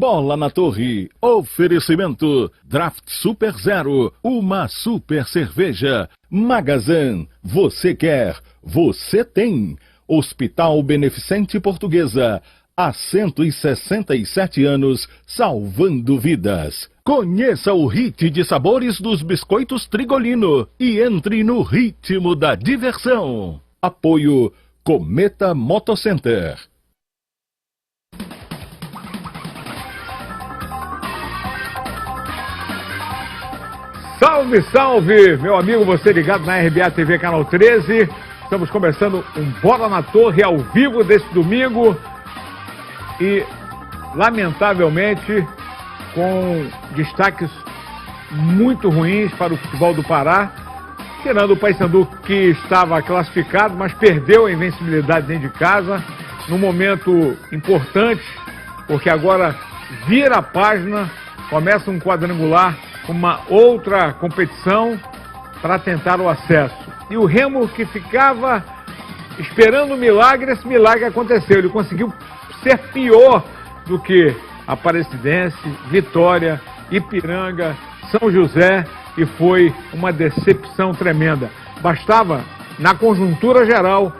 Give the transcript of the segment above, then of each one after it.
Bola na Torre. Oferecimento. Draft Super Zero. Uma super cerveja. Magazan. Você quer. Você tem. Hospital Beneficente Portuguesa. Há 167 anos, salvando vidas. Conheça o hit de sabores dos biscoitos Trigolino e entre no ritmo da diversão. Apoio Cometa Motocenter. Salve, salve, meu amigo, você ligado na RBA TV Canal 13. Estamos começando um Bola na Torre ao vivo desse domingo. E, lamentavelmente, com destaques muito ruins para o futebol do Pará, tirando o Paysandu, que estava classificado, mas perdeu a invencibilidade dentro de casa, num momento importante, porque agora vira a página, começa um quadrangular com uma outra competição para tentar o acesso. E o Remo, que ficava esperando um milagre, esse milagre aconteceu, ele conseguiu ser pior do que Aparecidense, Vitória, Ipiranga, São José, e foi uma decepção tremenda. Bastava, na conjuntura geral,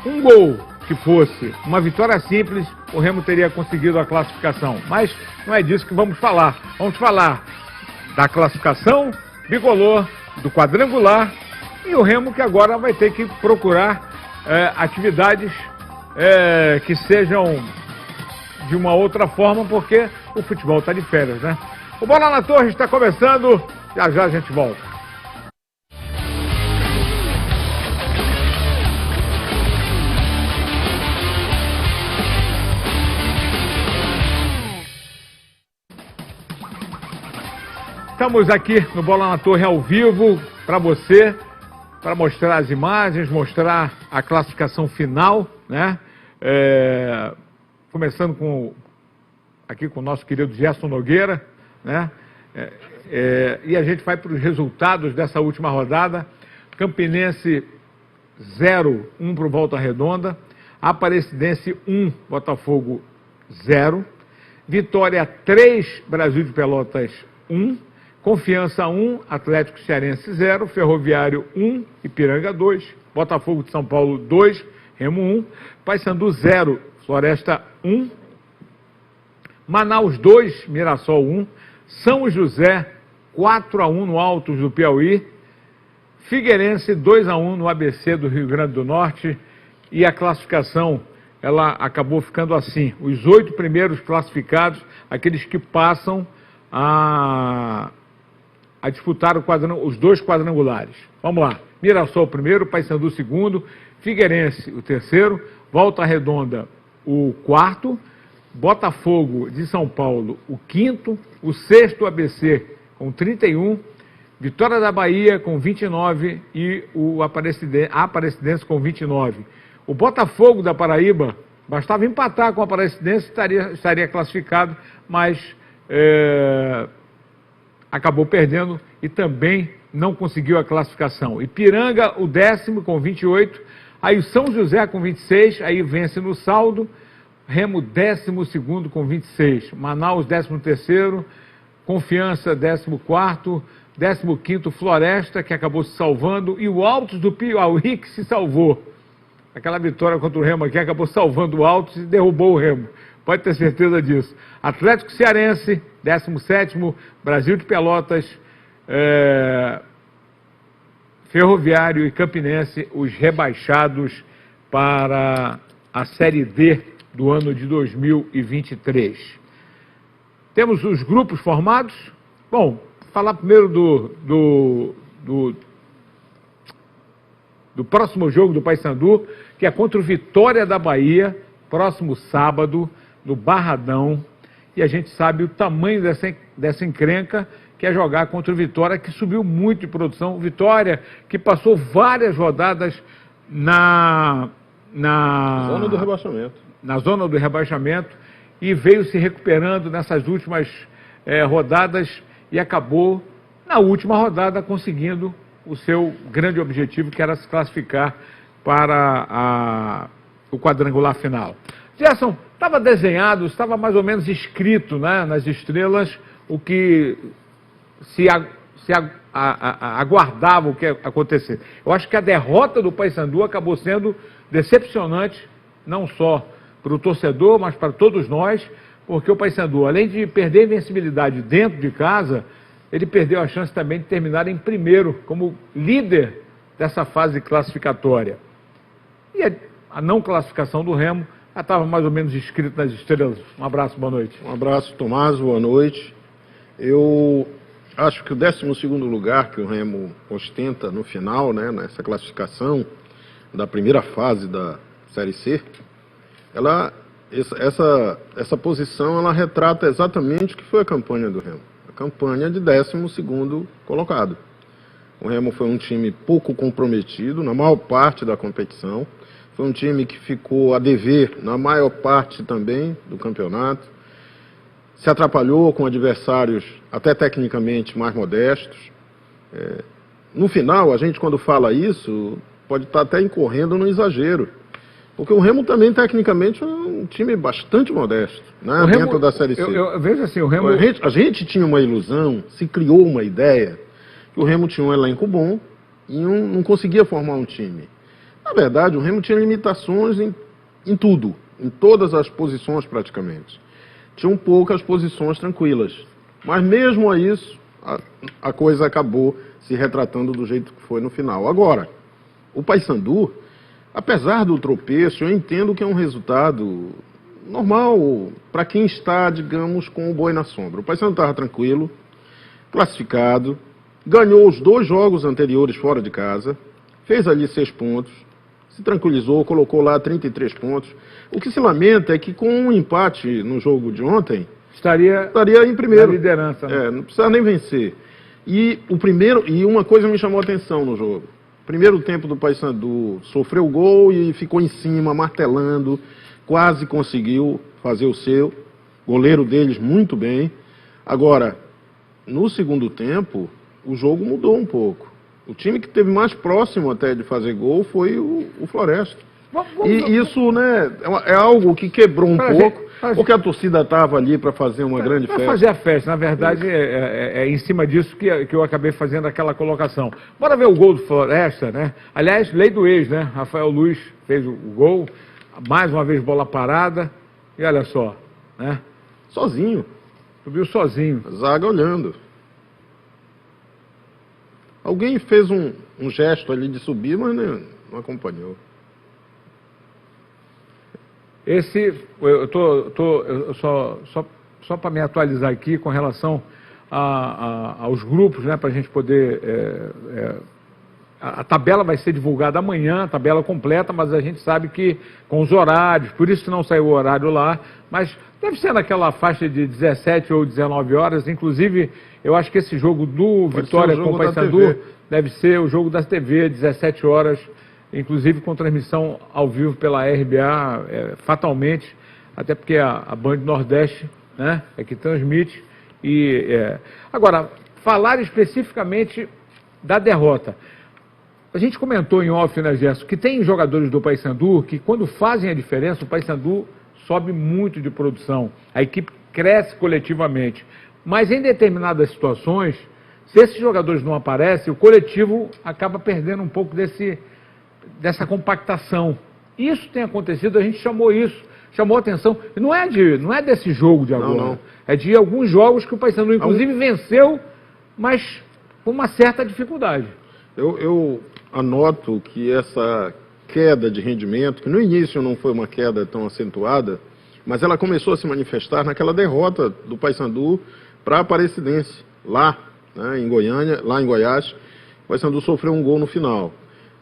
um gol que fosse uma vitória simples, o Remo teria conseguido a classificação. Mas não é disso que vamos falar. Vamos falar da classificação bicolor, do quadrangular, e o Remo que agora vai ter que procurar atividades que sejam de uma outra forma, porque o futebol está de férias, né? O Bola na Torre está começando, já já a gente volta. Estamos aqui no Bola na Torre ao vivo para você, para mostrar as imagens, mostrar a classificação final, né? Começando aqui com o nosso querido Gerson Nogueira, né? E a gente vai para os resultados dessa última rodada. Campinense 0, 1 para o Volta Redonda. Aparecidense 1, Botafogo 0. Vitória 3, Brasil de Pelotas 1. Confiança 1, Atlético Cearense 0. Ferroviário 1, Ipiranga 2. Botafogo de São Paulo 2, Remo 1. Paysandu 0, Floresta 1, Manaus 2, Mirassol 1, São José 4-1 no Altos do Piauí, Figueirense 2-1 no ABC do Rio Grande do Norte, e a classificação ela acabou ficando assim: os 8 primeiros classificados, aqueles que passam a disputar os 2 quadrangulares. Vamos lá: Mirassol o primeiro, Paysandu o segundo, Figueirense o terceiro, Volta Redonda o quarto, Botafogo de São Paulo o quinto, o sexto ABC com 31, Vitória da Bahia com 29 e a Aparecidense com 29. O Botafogo da Paraíba, bastava empatar com a Aparecidense, estaria classificado, mas acabou perdendo e também não conseguiu a classificação. Ipiranga o 10º com 28, aí o São José com 26, aí vence no saldo. Remo 12º com 26, Manaus 13º, Confiança 14º, 15º Floresta, que acabou se salvando, e o Altos do Piauí, que se salvou. Aquela vitória contra o Remo aqui acabou salvando o Altos e derrubou o Remo, pode ter certeza disso. Atlético Cearense 17º, Brasil de Pelotas, Ferroviário e Campinense, os rebaixados para a Série D do ano de 2023. Temos os grupos formados. Bom, falar primeiro do próximo jogo do Paysandu, que é contra o Vitória da Bahia, próximo sábado, no Barradão. E a gente sabe o tamanho dessa encrenca, que é jogar contra o Vitória, que subiu muito de produção. Vitória, que passou várias rodadas na zona do rebaixamento. Na zona do rebaixamento, e veio se recuperando nessas últimas rodadas e acabou, na última rodada, conseguindo o seu grande objetivo, que era se classificar para o quadrangular final. Gerson, estava desenhado, estava mais ou menos escrito, né, nas estrelas o que aguardava o que ia acontecer. Eu acho que a derrota do Paysandu acabou sendo decepcionante, não só para o torcedor, mas para todos nós, porque o Paysandu, além de perder a invencibilidade dentro de casa, ele perdeu a chance também de terminar em primeiro, como líder dessa fase classificatória. E a não classificação do Remo já estava mais ou menos escrito nas estrelas. Um abraço, boa noite. Um abraço, Tomás, boa noite. Eu acho que o 12º lugar que o Remo ostenta no final, né, nessa classificação da primeira fase da Série C, essa posição ela retrata exatamente o que foi a campanha do Remo. A campanha de 12º colocado. O Remo foi um time pouco comprometido na maior parte da competição. Foi um time que ficou a dever na maior parte também do campeonato. Se atrapalhou com adversários até tecnicamente mais modestos. No final, a gente quando fala isso, pode estar até incorrendo no exagero. Porque o Remo também, tecnicamente, é um time bastante modesto, né, dentro da Série C. Eu vejo assim, o Remo... A gente tinha uma ilusão, se criou uma ideia, que o Remo tinha um elenco bom e não conseguia formar um time. Na verdade, o Remo tinha limitações em tudo, em todas as posições praticamente. Tinham poucas posições tranquilas. Mas mesmo a isso, a coisa acabou se retratando do jeito que foi no final. Agora, o Paysandu, apesar do tropeço, eu entendo que é um resultado normal para quem está, digamos, com o boi na sombra. O Paysandu estava tranquilo, classificado, ganhou os 2 jogos anteriores fora de casa, fez ali 6 pontos, se tranquilizou, colocou lá 33 pontos. O que se lamenta é que com um empate no jogo de ontem, estaria em primeiro. Na liderança. Né? Não precisa nem vencer. E uma coisa me chamou a atenção no jogo. Primeiro tempo do Paysandu sofreu gol e ficou em cima, martelando, quase conseguiu fazer o seu. Goleiro deles muito bem. Agora, no segundo tempo, o jogo mudou um pouco. O time que esteve mais próximo até de fazer gol foi o Floresta. E isso, né, é algo que quebrou um pouco, porque a torcida estava ali para fazer uma grande festa. Para fazer a festa, na verdade, é em cima disso que eu acabei fazendo aquela colocação. Bora ver o gol do Floresta, né? Aliás, lei do ex, né? Rafael Luiz fez o gol, mais uma vez bola parada, e olha só, né? Sozinho. Subiu sozinho. A zaga olhando. Alguém fez um gesto ali de subir, mas não acompanhou. Só para me atualizar aqui com relação aos grupos, né, para a gente poder... a tabela vai ser divulgada amanhã, a tabela completa, mas a gente sabe que com os horários, por isso que não saiu o horário lá, mas deve ser naquela faixa de 17 ou 19 horas, inclusive eu acho que esse jogo do Vitória com o Paysandu deve ser o jogo da TV, 17 horas, inclusive com transmissão ao vivo pela RBA, fatalmente, até porque a Band Nordeste, né, é que transmite. Agora, falar especificamente da derrota. A gente comentou em off, né, Gerson, que tem jogadores do Paysandu que quando fazem a diferença, o Paysandu sobe muito de produção, a equipe cresce coletivamente. Mas em determinadas situações, se esses jogadores não aparecem, o coletivo acaba perdendo um pouco dessa compactação. Isso tem acontecido, a gente chamou atenção. E não é desse jogo de agora, não. É de alguns jogos que o Paysandu, inclusive, venceu, mas com uma certa dificuldade. Eu anoto que essa queda de rendimento, que no início não foi uma queda tão acentuada, mas ela começou a se manifestar naquela derrota do Paysandu para a Aparecidense, lá, né, em Goiânia, lá em Goiás. O Paysandu sofreu um gol no final.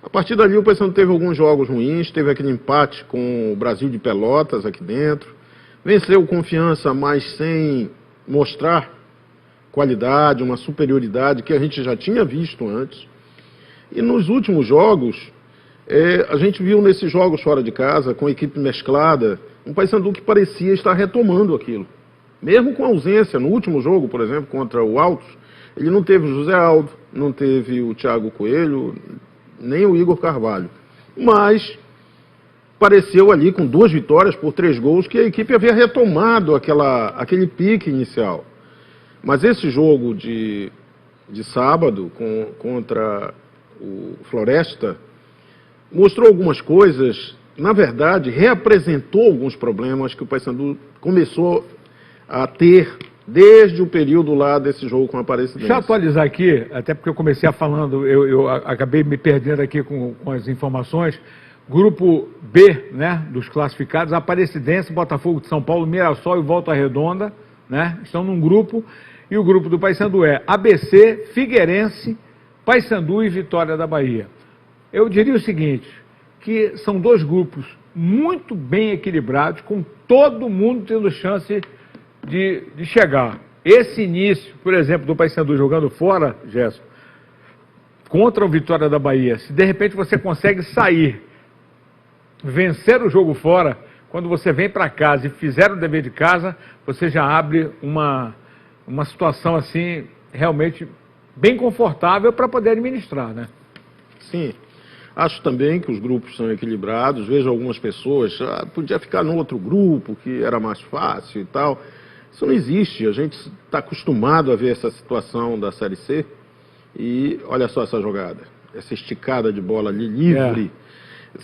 A partir dali o Paysandu teve alguns jogos ruins, teve aquele empate com o Brasil de Pelotas aqui dentro, venceu Confiança, mas sem mostrar qualidade, uma superioridade que a gente já tinha visto antes. E nos últimos jogos, a gente viu nesses jogos fora de casa, com equipe mesclada, um Paysandu que parecia estar retomando aquilo. Mesmo com ausência, no último jogo, por exemplo, contra o Altos, ele não teve o José Aldo, não teve o Thiago Coelho, nem o Igor Carvalho. Mas pareceu ali com 2 vitórias por 3 gols que a equipe havia retomado aquele pique inicial. Mas esse jogo de sábado contra o Floresta mostrou algumas coisas, na verdade, reapresentou alguns problemas que o Paysandu começou a ter desde o período lá desse jogo com a Aparecidense. Deixa eu atualizar aqui, até porque eu comecei falando, eu acabei me perdendo aqui com as informações. Grupo B, né, dos classificados, Aparecidense, Botafogo de São Paulo, Mirassol e Volta Redonda, né, estão num grupo, e o grupo do Paysandu é ABC, Figueirense, Paysandu e Vitória da Bahia. Eu diria o seguinte, que são 2 grupos muito bem equilibrados, com todo mundo tendo chance de chegar. Esse início, por exemplo, do Paysandu jogando fora, Gerson, contra o Vitória da Bahia, se de repente você consegue sair, vencer o jogo fora, quando você vem para casa e fizer o dever de casa, você já abre uma situação assim, realmente bem confortável para poder administrar, né? Sim. Acho também que os grupos são equilibrados. Vejo algumas pessoas, podia ficar no outro grupo, que era mais fácil e tal. Isso não existe. A gente está acostumado a ver essa situação da Série C. E olha só essa jogada. Essa esticada de bola ali, livre.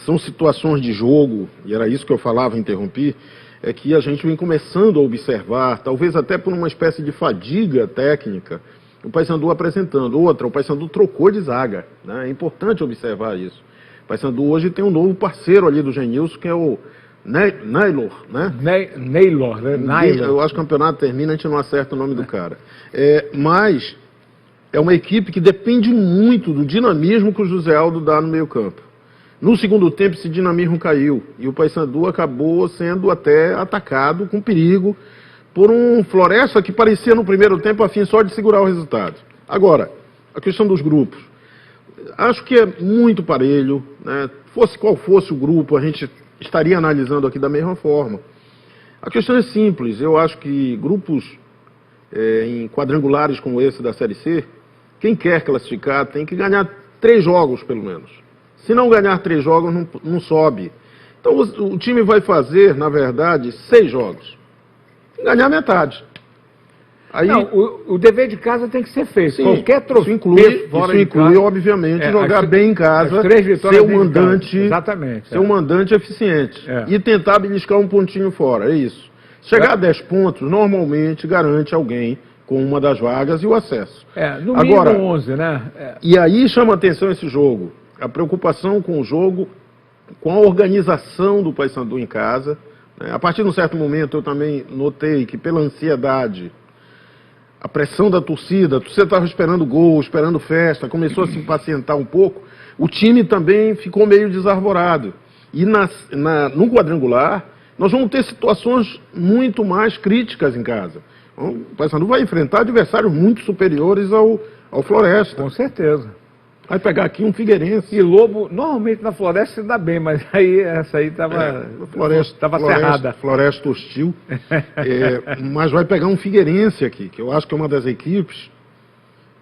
São situações de jogo, e era isso que eu falava, interrompi, é que a gente vem começando a observar, talvez até por uma espécie de fadiga técnica, o Paysandu apresentando. Outra, o Paysandu trocou de zaga, né? É importante observar isso. O Paysandu hoje tem um novo parceiro ali do Genilson, que é o Naylor, né? Naylor, né? Naylor. Eu acho que o campeonato termina, a gente não acerta o nome do cara. Mas é uma equipe que depende muito do dinamismo que o José Aldo dá no meio campo. No segundo tempo, esse dinamismo caiu, e o Paysandu acabou sendo até atacado com perigo por um Floresta que parecia no primeiro tempo a fim só de segurar o resultado. Agora, a questão dos grupos. Acho que é muito parelho, né? Fosse qual fosse o grupo, a gente estaria analisando aqui da mesma forma. A questão é simples. Eu acho que grupos em quadrangulares como esse da Série C, quem quer classificar tem que ganhar 3 jogos, pelo menos. Se não ganhar 3 jogos, não sobe. Então o time vai fazer, na verdade, 6 jogos. Ganhar metade. Aí, não, o dever de casa tem que ser feito. Sim, qualquer troféu. Isso inclui, obviamente, jogar bem em casa, ser um mandante eficiente. E tentar beliscar um pontinho fora, é isso. Chegar a 10 pontos, normalmente, garante alguém com uma das vagas e o acesso. No mínimo 11, né? E aí chama atenção esse jogo. A preocupação com o jogo, com a organização do Paysandu em casa. A partir de um certo momento, eu também notei que, pela ansiedade, a pressão da torcida, a torcida estava esperando gol, esperando festa, começou a se impacientar um pouco, o time também ficou meio desarvorado. E no quadrangular, nós vamos ter situações muito mais críticas em casa. Então, o Paysandu vai enfrentar adversários muito superiores ao Floresta. Com certeza. Vai pegar aqui um Figueirense. E Lobo, normalmente na Floresta se dá bem, mas aí essa aí estava cerrada. Floresta hostil. Mas vai pegar um Figueirense aqui, que eu acho que é uma das equipes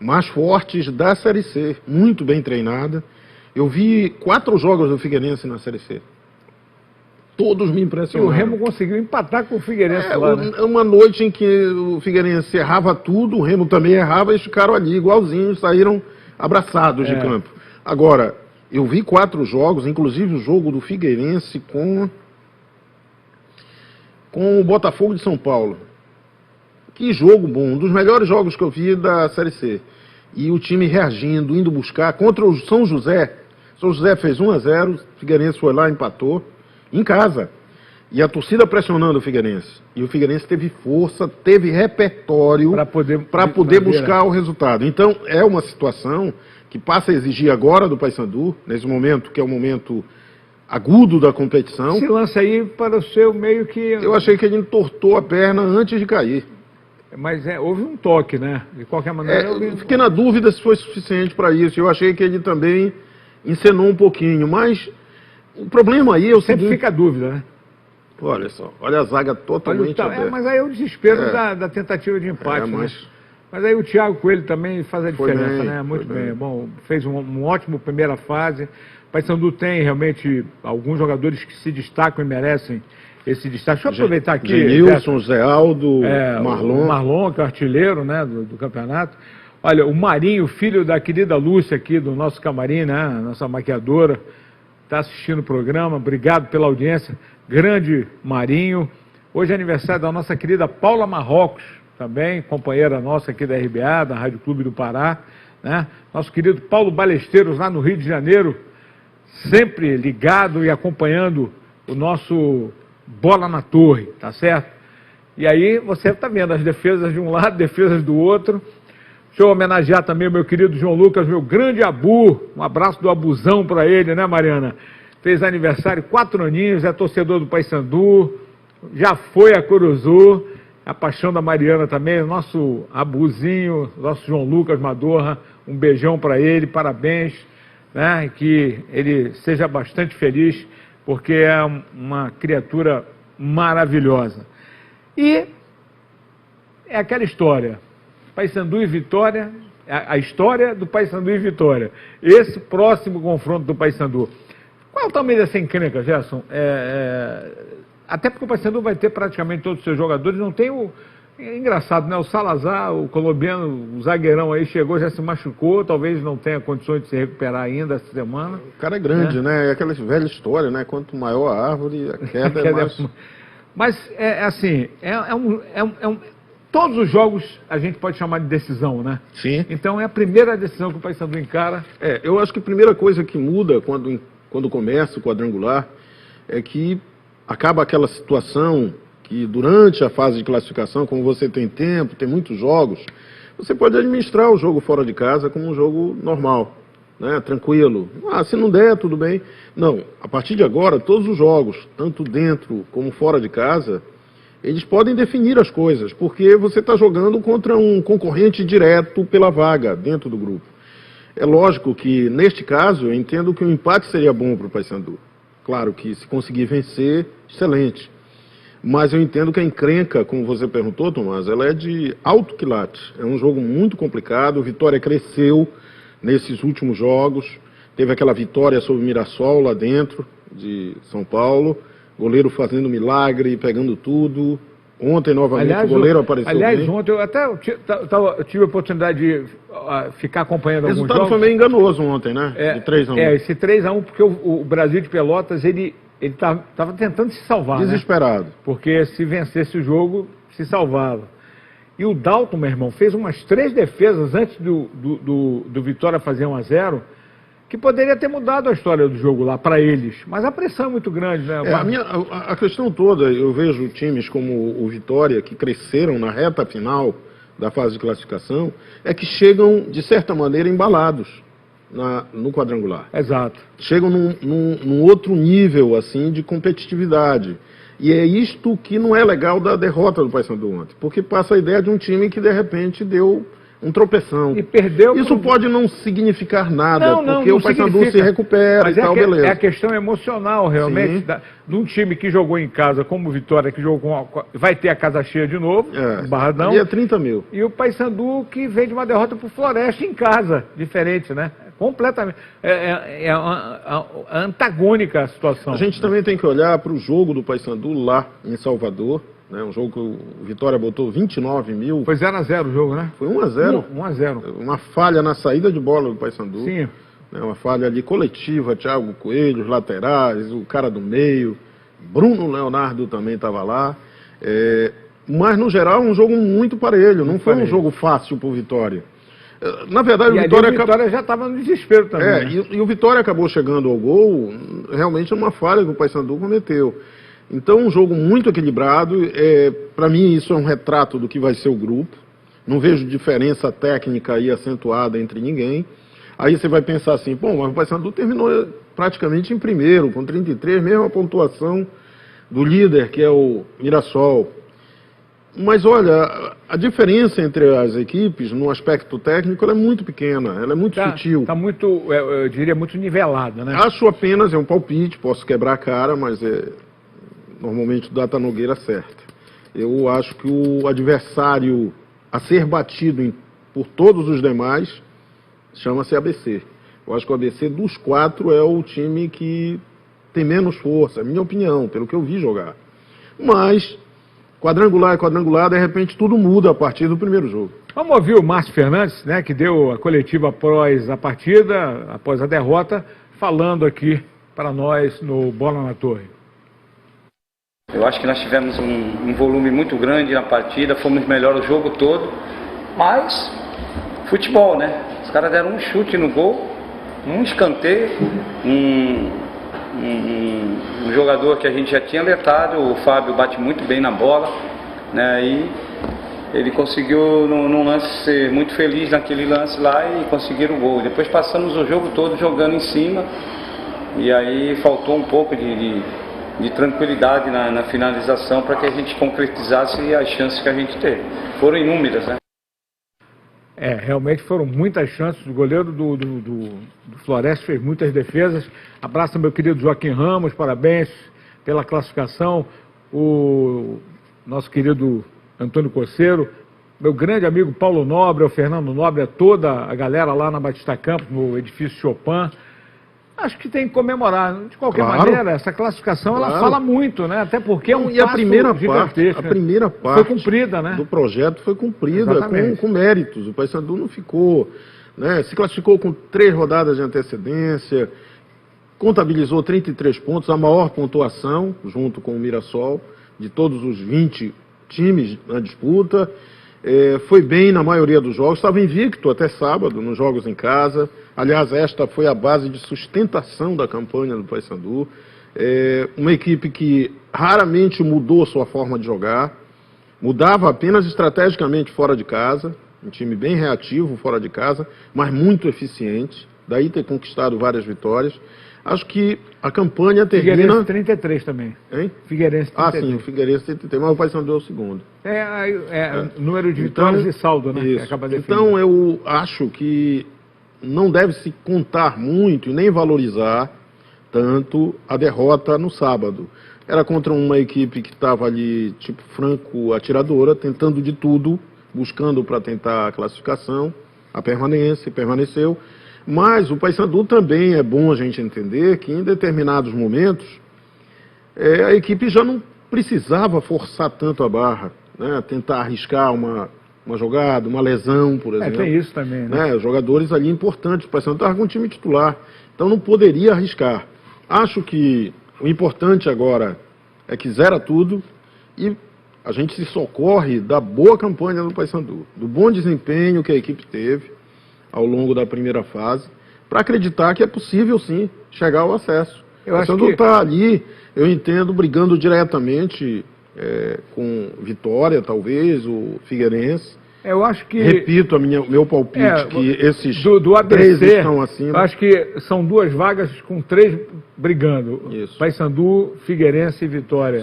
mais fortes da Série C. Muito bem treinada. Eu vi 4 jogos do Figueirense na Série C. Todos me impressionaram. E o Remo conseguiu empatar com o Figueirense lá, né? Uma noite em que o Figueirense errava tudo, o Remo também errava, eles ficaram ali igualzinhos, saíram abraçados de campo. Agora, eu vi 4 jogos, inclusive o jogo do Figueirense com o Botafogo de São Paulo. Que jogo bom, um dos melhores jogos que eu vi da Série C. E o time reagindo, indo buscar contra o São José. São José fez 1-0, o Figueirense foi lá e empatou, em casa. E a torcida pressionando o Figueirense. E o Figueirense teve força, teve repertório para poder buscar o resultado. Então, é uma situação que passa a exigir agora do Paysandu, nesse momento, que é o momento agudo da competição. Esse lance aí pareceu meio que... Eu achei que ele entortou a perna antes de cair. Mas houve um toque, né? De qualquer maneira... Eu fiquei na dúvida se foi suficiente para isso. Eu achei que ele também encenou um pouquinho. Mas o problema aí é o seguinte... Sempre fica a dúvida, né? Olha só, olha a zaga totalmente aberta. Mas aí é o desespero da tentativa de empate. Mas Mas aí o Thiago Coelho também faz a Foi diferença, bem, né? Muito foi bem. bem. Bom, fez uma ótima primeira fase. O Paysandu tem realmente alguns jogadores que se destacam e merecem esse destaque. Deixa eu aproveitar aqui. Genilson, Zé Aldo, O Marlon, que é o artilheiro, né, do campeonato. Olha, o Marinho, filho da querida Lúcia aqui do nosso camarim, né? Nossa maquiadora, está assistindo o programa. Obrigado pela audiência. Grande Marinho. Hoje é aniversário da nossa querida Paula Marrocos, também, companheira nossa aqui da RBA, da Rádio Clube do Pará, né? Nosso querido Paulo Balesteiros, lá no Rio de Janeiro, sempre ligado e acompanhando o nosso Bola na Torre, tá certo? E aí você está vendo as defesas de um lado, defesas do outro. Deixa eu homenagear também o meu querido João Lucas, meu grande Abu, um abraço do Abuzão para ele, né, Mariana? Fez aniversário, 4 aninhos, é torcedor do Paysandu, já foi a Curuzu, a paixão da Mariana também, nosso Abuzinho, nosso João Lucas Madorra, um beijão para ele, parabéns, né, que ele seja bastante feliz, porque é uma criatura maravilhosa. E é aquela história, Paysandu e Vitória, a história do Paysandu e Vitória, esse próximo confronto do Paysandu. Qual é o tamanho dessa encrenca, Gerson? Até porque o Paysandu vai ter praticamente todos os seus jogadores, não tem o... É engraçado, né? O Salazar, o colombiano, o zagueirão aí chegou, já se machucou, talvez não tenha condições de se recuperar ainda essa semana. O cara é grande, né? É aquela velha história, né? Quanto maior a árvore, a queda é mais... Mas, assim, todos os jogos a gente pode chamar de decisão, né? Sim. Então é a primeira decisão que o Paysandu encara. Eu acho que a primeira coisa que muda quando começa o quadrangular é que acaba aquela situação que durante a fase de classificação, como você tem tempo, tem muitos jogos, você pode administrar o jogo fora de casa como um jogo normal, né? Tranquilo. Se não der, tudo bem. Não, a partir de agora, todos os jogos, tanto dentro como fora de casa, eles podem definir as coisas, porque você está jogando contra um concorrente direto pela vaga dentro do grupo. É lógico que, neste caso, eu entendo que o empate seria bom para o Paysandu. Claro que se conseguir vencer, excelente. Mas eu entendo que a encrenca, como você perguntou, Tomás, ela é de alto quilate. É um jogo muito complicado, o Vitória cresceu nesses últimos jogos, teve aquela vitória sobre o Mirassol lá dentro de São Paulo, goleiro fazendo milagre, pegando tudo. Ontem, novamente, o goleiro apareceu bem. Ontem eu até eu tive a oportunidade de ficar acompanhando alguns jogos. O resultado foi meio enganoso ontem, né? De 3-1. Esse 3-1, porque o Brasil de Pelotas, ele estava tentando se salvar, desesperado. Né? Porque se vencesse o jogo, se salvava. E o Dalton, meu irmão, fez umas 3 defesas antes do Vitória fazer 1-0, que poderia ter mudado a história do jogo lá para eles. Mas a pressão é muito grande, né? A questão toda, eu vejo times como o Vitória, que cresceram na reta final da fase de classificação, é que chegam, de certa maneira, embalados no quadrangular. Exato. Chegam num outro nível, assim, de competitividade. E é isto que não é legal da derrota do Paysandu ontem, porque passa a ideia de um time que, de repente, deu um tropeção. E perdeu. Isso pode não significar nada, porque o Paysandu se recupera. Mas e tal, beleza. É a questão emocional, realmente, de um time que jogou em casa, como o Vitória, que jogou vai ter a casa cheia de novo, Barradão. E é 30 mil. E o Paysandu que vem de uma derrota pro Floresta em casa, diferente, né? Completamente. É antagônica a situação. A gente também tem que olhar para o jogo do Paysandu lá em Salvador. Um jogo que o Vitória botou 29 mil. Foi 0-0 o jogo, né? Foi 1-0. 1-0. Uma falha na saída de bola do Paysandu. Sim. Uma falha ali coletiva, Thiago Coelho, os laterais, o cara do meio. Bruno Leonardo também estava lá. Mas, no geral, um jogo muito parelho. Não foi um jogo fácil para o Vitória. Na verdade, o Vitória já estava no desespero também. Né? E o Vitória acabou chegando ao gol realmente numa falha que o Paysandu cometeu. Então, um jogo muito equilibrado. Para mim, isso é um retrato do que vai ser o grupo. Não vejo diferença técnica aí acentuada entre ninguém. Aí você vai pensar assim, mas o Paysandu terminou praticamente em primeiro, com 33, mesma pontuação do líder, que é o Mirassol. Mas, olha, a diferença entre as equipes, no aspecto técnico, ela é muito pequena, ela é muito sutil. Está muito, eu diria, muito nivelada, né? Acho apenas, é um palpite, posso quebrar a cara, mas normalmente o Data Nogueira acerta. Eu acho que o adversário a ser batido por todos os demais, chama-se ABC. Eu acho que o ABC dos 4 é o time que tem menos força, minha opinião, pelo que eu vi jogar. Mas, quadrangular e quadrangular, de repente tudo muda a partir do primeiro jogo. Vamos ouvir o Márcio Fernandes, né, que deu a coletiva após a partida, após a derrota, falando aqui para nós no Bola na Torre. Eu acho que nós tivemos um volume muito grande na partida, fomos melhor o jogo todo, mas futebol, né? Os caras deram um chute no gol, um escanteio, um jogador que a gente já tinha alertado, o Fábio bate muito bem na bola, né? E ele conseguiu num lance ser muito feliz naquele lance lá e conseguir o gol. Depois passamos o jogo todo jogando em cima e aí faltou um pouco de tranquilidade na finalização para que a gente concretizasse as chances que a gente teve. Foram inúmeras, né? Realmente foram muitas chances. O goleiro do Floresta fez muitas defesas. Abraço meu querido Joaquim Ramos, parabéns pela classificação. O nosso querido Antônio Coceiro, meu grande amigo Paulo Nobre, o Fernando Nobre, toda a galera lá na Batista Campos, no edifício Chopin. Acho que tem que comemorar. De qualquer maneira, essa classificação ela fala muito, né? Até porque é um e a primeira parte foi cumprida, né? Do projeto foi cumprida com méritos. O Paysandu não ficou, né? Se classificou com 3 rodadas de antecedência, contabilizou 33 pontos, a maior pontuação, junto com o Mirassol, de todos os 20 times na disputa. Foi bem na maioria dos jogos, estava invicto até sábado nos jogos em casa. Aliás, esta foi a base de sustentação da campanha do Paysandu. Uma equipe que raramente mudou sua forma de jogar, mudava apenas estrategicamente fora de casa, um time bem reativo fora de casa, mas muito eficiente, daí ter conquistado várias vitórias. Acho que a campanha termina... Figueirense 33 também. Hein? Figueirense 33. Sim, o Figueirense 33, mas o Paysandu é o segundo. Número de vitórias e saldo, né? Isso. Acaba Então eu acho que não deve se contar muito e nem valorizar tanto a derrota no sábado. Era contra uma equipe que estava ali, tipo, franco atiradora, tentando de tudo, buscando para tentar a classificação, a permanência, permaneceu. Mas o Paysandu também é bom a gente entender que em determinados momentos a equipe já não precisava forçar tanto a barra, né? Tentar arriscar uma jogada, uma lesão, por exemplo. Tem isso também, né? Jogadores ali importantes, o Paysandu estava com o time titular, então não poderia arriscar. Acho que o importante agora é que zera tudo e a gente se socorre da boa campanha do Paysandu, do bom desempenho que a equipe teve ao longo da primeira fase, para acreditar que é possível sim chegar ao acesso. O Paysandu está ali, eu entendo, brigando diretamente com Vitória, talvez, o Figueirense. Eu acho que... Repito meu palpite, que esses do ABC, 3 estão acima. Eu acho que são 2 vagas com 3 brigando. Isso. Paysandu, Figueirense e Vitória.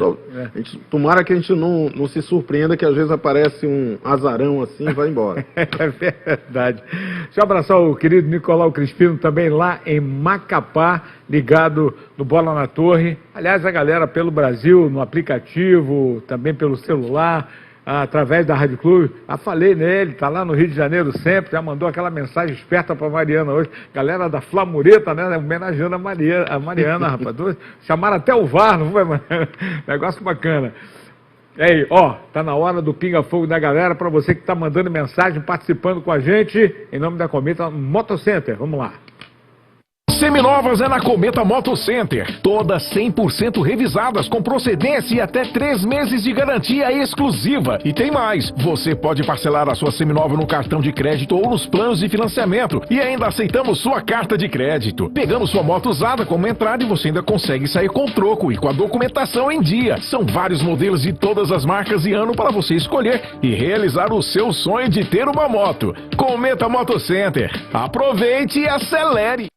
Tomara que a gente não se surpreenda que às vezes aparece um azarão assim e vai embora. É verdade. Deixa eu abraçar o querido Nicolau Crispino também lá em Macapá, ligado no Bola na Torre. Aliás, a galera pelo Brasil, no aplicativo, também pelo celular, através da Rádio Clube. Falei nele, tá lá no Rio de Janeiro sempre, já mandou aquela mensagem esperta pra Mariana hoje. Galera da Flamureta, né, homenageando a Mariana, rapaz. Chamaram até o VAR, não foi, Mariana? Negócio bacana. Aí, tá na hora do pinga-fogo da galera, para você que tá mandando mensagem, participando com a gente, em nome da Cometa Motocenter. Vamos lá. Seminovas é na Cometa Moto Center. Todas 100% revisadas com procedência e até 3 meses de garantia exclusiva. E tem mais, você pode parcelar a sua seminova no cartão de crédito ou nos planos de financiamento. E ainda aceitamos sua carta de crédito. Pegando sua moto usada como entrada e você ainda consegue sair com troco e com a documentação em dia. São vários modelos de todas as marcas e ano para você escolher e realizar o seu sonho de ter uma moto. Cometa Moto Center. Aproveite e acelere.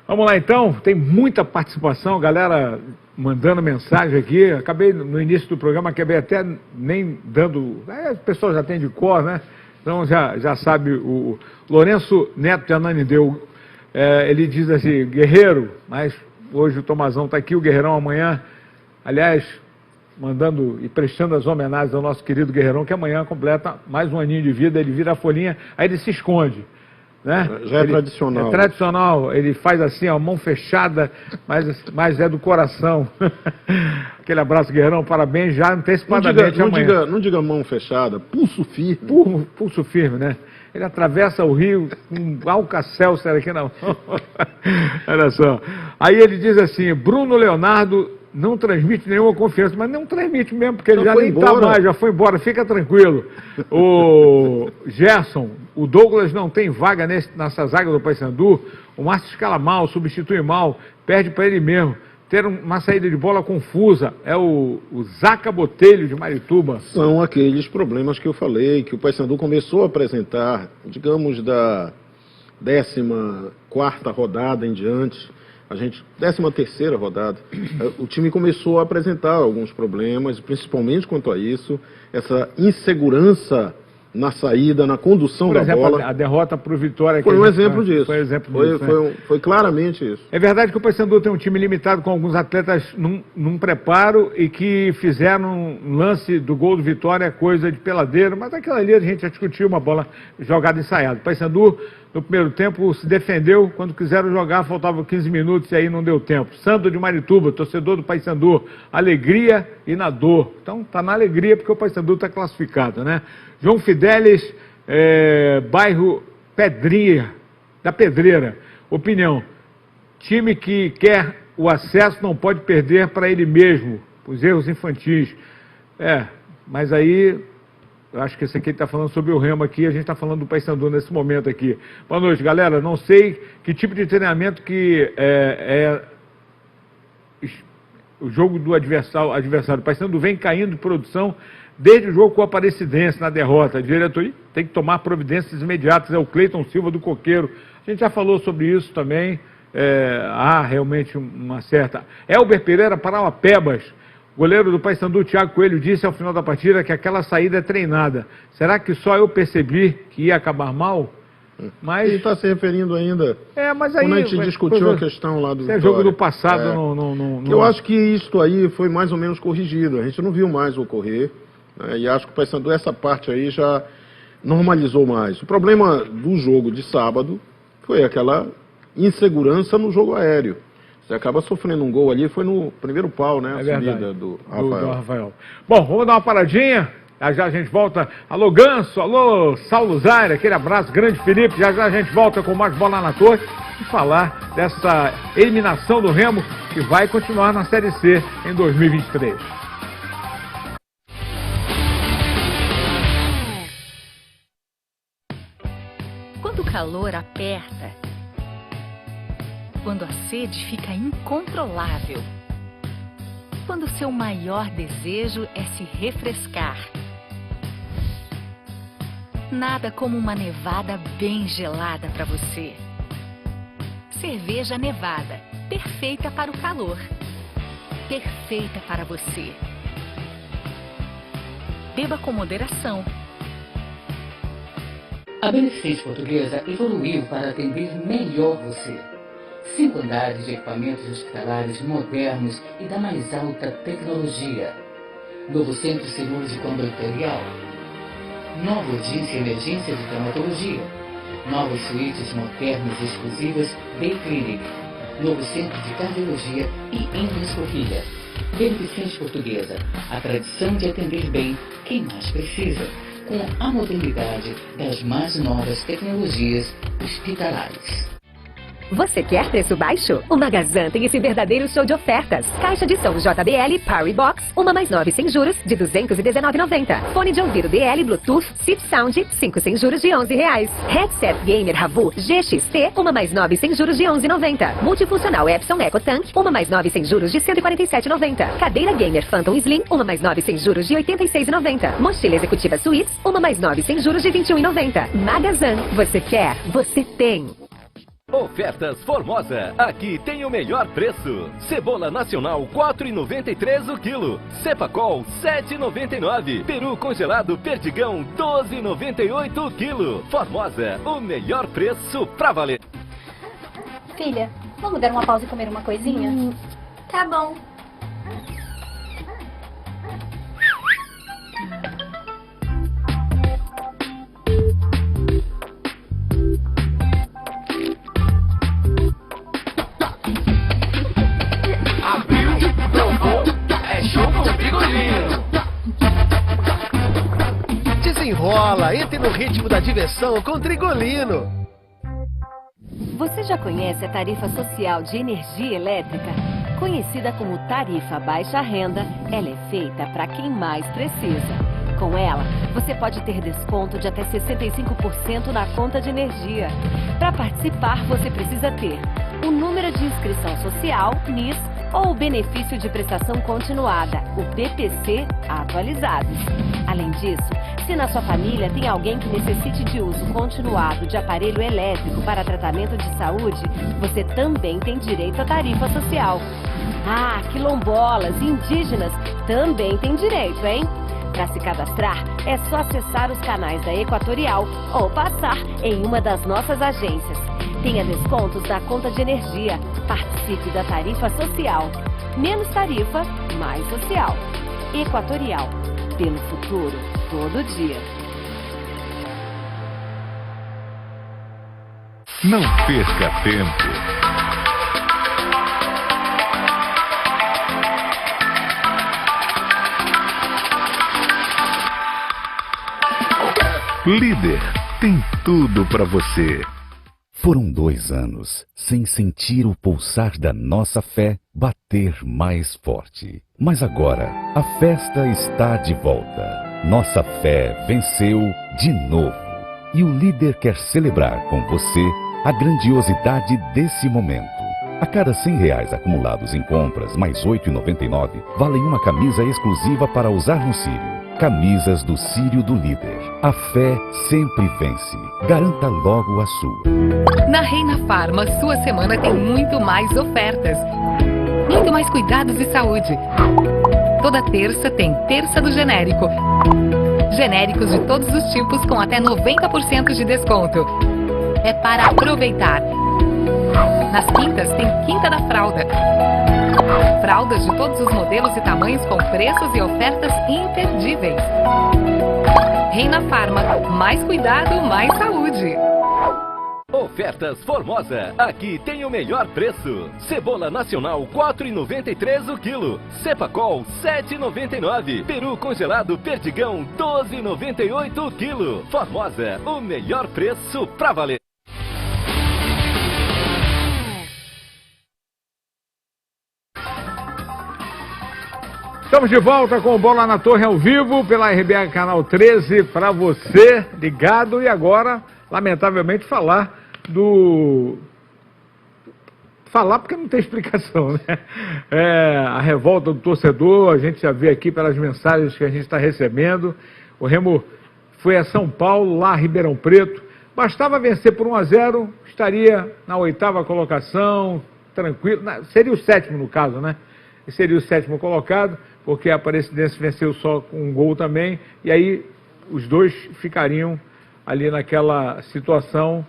Vamos lá então, tem muita participação, galera mandando mensagem aqui. Acabei no início do programa, acabei até nem dando. O pessoal já tem de cor, né? Então já sabe. O Lourenço Neto de Ananindeu, ele diz assim: guerreiro, mas hoje o Tomazão está aqui, o Guerreirão amanhã. Aliás, mandando e prestando as homenagens ao nosso querido Guerreirão, que amanhã completa mais um aninho de vida, ele vira a folhinha, aí ele se esconde. Né? Já é tradicional. É tradicional, ele faz assim, a mão fechada, mas é do coração. Aquele abraço, Guerreirão, parabéns já antecipadamente amanhã. Não diga mão fechada, pulso firme. Pulso firme, né? Ele atravessa o rio com um Alka-Seltzer aqui na mão. Olha só. Aí ele diz assim, Bruno Leonardo não transmite nenhuma confiança, mas não transmite mesmo, porque ele já nem está mais, já foi embora, fica tranquilo. O Gerson, o Douglas não tem vaga nessa zaga do Paysandu, o Márcio escala mal, substitui mal, perde para ele mesmo. Ter uma saída de bola confusa, é o Zaca Botelho de Marituba. São aqueles problemas que eu falei, que o Paysandu começou a apresentar, digamos, da 14ª rodada em diante, 13ª rodada, o time começou a apresentar alguns problemas, principalmente quanto a isso, essa insegurança na saída, na condução da bola. Por exemplo, a derrota para o Vitória... Foi um exemplo disso. Foi um exemplo disso, foi claramente isso. É verdade que o Paysandu tem um time limitado com alguns atletas num preparo e que fizeram um lance do gol do Vitória, coisa de peladeiro, mas aquela ali a gente já discutiu, uma bola jogada ensaiada. O Paysandu, no primeiro tempo, se defendeu, quando quiseram jogar, faltavam 15 minutos e aí não deu tempo. Sandro de Marituba, torcedor do Paysandu, alegria e na dor. Então, tá na alegria porque o Paysandu está classificado, né? João Fidelis, bairro da Pedreira. Opinião, time que quer o acesso não pode perder para ele mesmo, os erros infantis. Mas aí, eu acho que esse aqui está falando sobre o Remo aqui, a gente está falando do Paysandu nesse momento aqui. Boa noite, galera. Não sei que tipo de treinamento que o jogo do adversário. O Paysandu vem caindo de produção desde o jogo com o Aparecidense na derrota. A diretoria tem que tomar providências imediatas. É o Cleiton Silva do Coqueiro. A gente já falou sobre isso também. Há realmente uma certa... Elber Pereira Parauapebas, goleiro do Paysandu, Thiago Coelho, disse ao final da partida que aquela saída é treinada. Será que só eu percebi que ia acabar mal? Mas... Ele está se referindo ainda... mas aí... Quando a gente discutiu a questão lá do Vitória. É jogo do passado. Eu acho que isso aí foi mais ou menos corrigido. A gente não viu mais ocorrer. E acho que o Paysandu, essa parte aí, já normalizou mais. O problema do jogo de sábado foi aquela insegurança no jogo aéreo. Você acaba sofrendo um gol ali, foi no primeiro pau, né? A subida do Rafael. Bom, vamos dar uma paradinha. Já a gente volta. Alô, Ganso, alô, Saulo Zaire, aquele abraço, grande Felipe. Já a gente volta com mais Bola na Torre e falar dessa eliminação do Remo que vai continuar na Série C em 2023. Quando o calor aperta, quando a sede fica incontrolável, quando o seu maior desejo é se refrescar, nada como uma nevada bem gelada para você. Cerveja Nevada, perfeita para o calor, perfeita para você. Beba com moderação. A Beneficente Portuguesa evoluiu para atender melhor você. 5 andares de equipamentos hospitalares modernos e da mais alta tecnologia. Novo centro cirúrgico ambulatorial. Nova urgência e emergência de traumatologia. Novas suítes modernas e exclusivas Day Clinic. Novo centro de cardiologia e endoscopia. Beneficente Portuguesa, a tradição de atender bem quem mais precisa, com a modernidade das mais novas tecnologias hospitalares. Você quer preço baixo? O Magazan tem esse verdadeiro show de ofertas. Caixa de som JBL Power Box, 1+9 sem juros, de R$ 219,90. Fone de ouvido DL Bluetooth Sip Sound, 5 sem juros de R$ 11,00. Headset Gamer Ravu GXT, 1+9 sem juros de R$ 11,90. Multifuncional Epson Eco Tank, 1+9 sem juros de R$ 147,90. Cadeira Gamer Phantom Slim, 1+9 sem juros de R$ 86,90. Mochila Executiva Suites, 1+9 sem juros de R$ 21,90. Magazan, você quer, você tem. Ofertas Formosa, aqui tem o melhor preço. Cebola nacional 4,93 o quilo. Cepacol 7,99. Peru congelado Perdigão 12,98 o quilo. Formosa, o melhor preço pra valer. Filha, vamos dar uma pausa e comer uma coisinha? Tá bom. Desenrola, entre no ritmo da diversão com Trigolino. Você já conhece a tarifa social de energia elétrica? Conhecida como tarifa baixa renda, ela é feita para quem mais precisa. Com ela, você pode ter desconto de até 65% na conta de energia. Para participar, você precisa ter o número de inscrição social, NIS, ou o benefício de prestação continuada, o BPC, atualizados. Além disso, se na sua família tem alguém que necessite de uso continuado de aparelho elétrico para tratamento de saúde, você também tem direito à tarifa social. Ah, quilombolas e indígenas também têm direito, hein? Para se cadastrar, é só acessar os canais da Equatorial ou passar em uma das nossas agências. Tenha descontos na conta de energia. Participe da tarifa social. Menos tarifa, mais social. Equatorial. Pelo futuro, todo dia. Não perca tempo. Líder tem tudo para você. Foram 2 anos sem sentir o pulsar da nossa fé bater mais forte. Mas agora, a festa está de volta. Nossa fé venceu de novo. E o líder quer celebrar com você a grandiosidade desse momento. A cada R$100 acumulados em compras, mais R$ 8,99, valem uma camisa exclusiva para usar no Círio. Camisas do Círio do Líder. A fé sempre vence. Garanta logo a sua. Na Reina Farma, sua semana tem muito mais ofertas. Muito mais cuidados e saúde. Toda terça tem Terça do Genérico. Genéricos de todos os tipos com até 90% de desconto. É para aproveitar. Nas quintas tem Quinta da Fralda. Fraldas de todos os modelos e tamanhos com preços e ofertas imperdíveis. Reina Farma, mais cuidado, mais saúde. Ofertas Formosa, aqui tem o melhor preço. Cebola nacional 4,93 o quilo. Cepacol 7,99. Peru congelado Perdigão 12,98 o quilo. Formosa, o melhor preço pra valer. Estamos de volta com o Bola na Torre ao vivo pela RBA Canal 13 para você ligado. E agora, lamentavelmente, falar porque não tem explicação, né? A revolta do torcedor, a gente já vê aqui pelas mensagens que a gente está recebendo. O Remo foi a São Paulo, lá Ribeirão Preto. Bastava vencer por 1-0, estaria na 8ª colocação, tranquilo. Seria o 7º no caso, né? E seria o 7º colocado, porque a Aparecidense venceu só com um gol também, e aí os dois ficariam ali naquela situação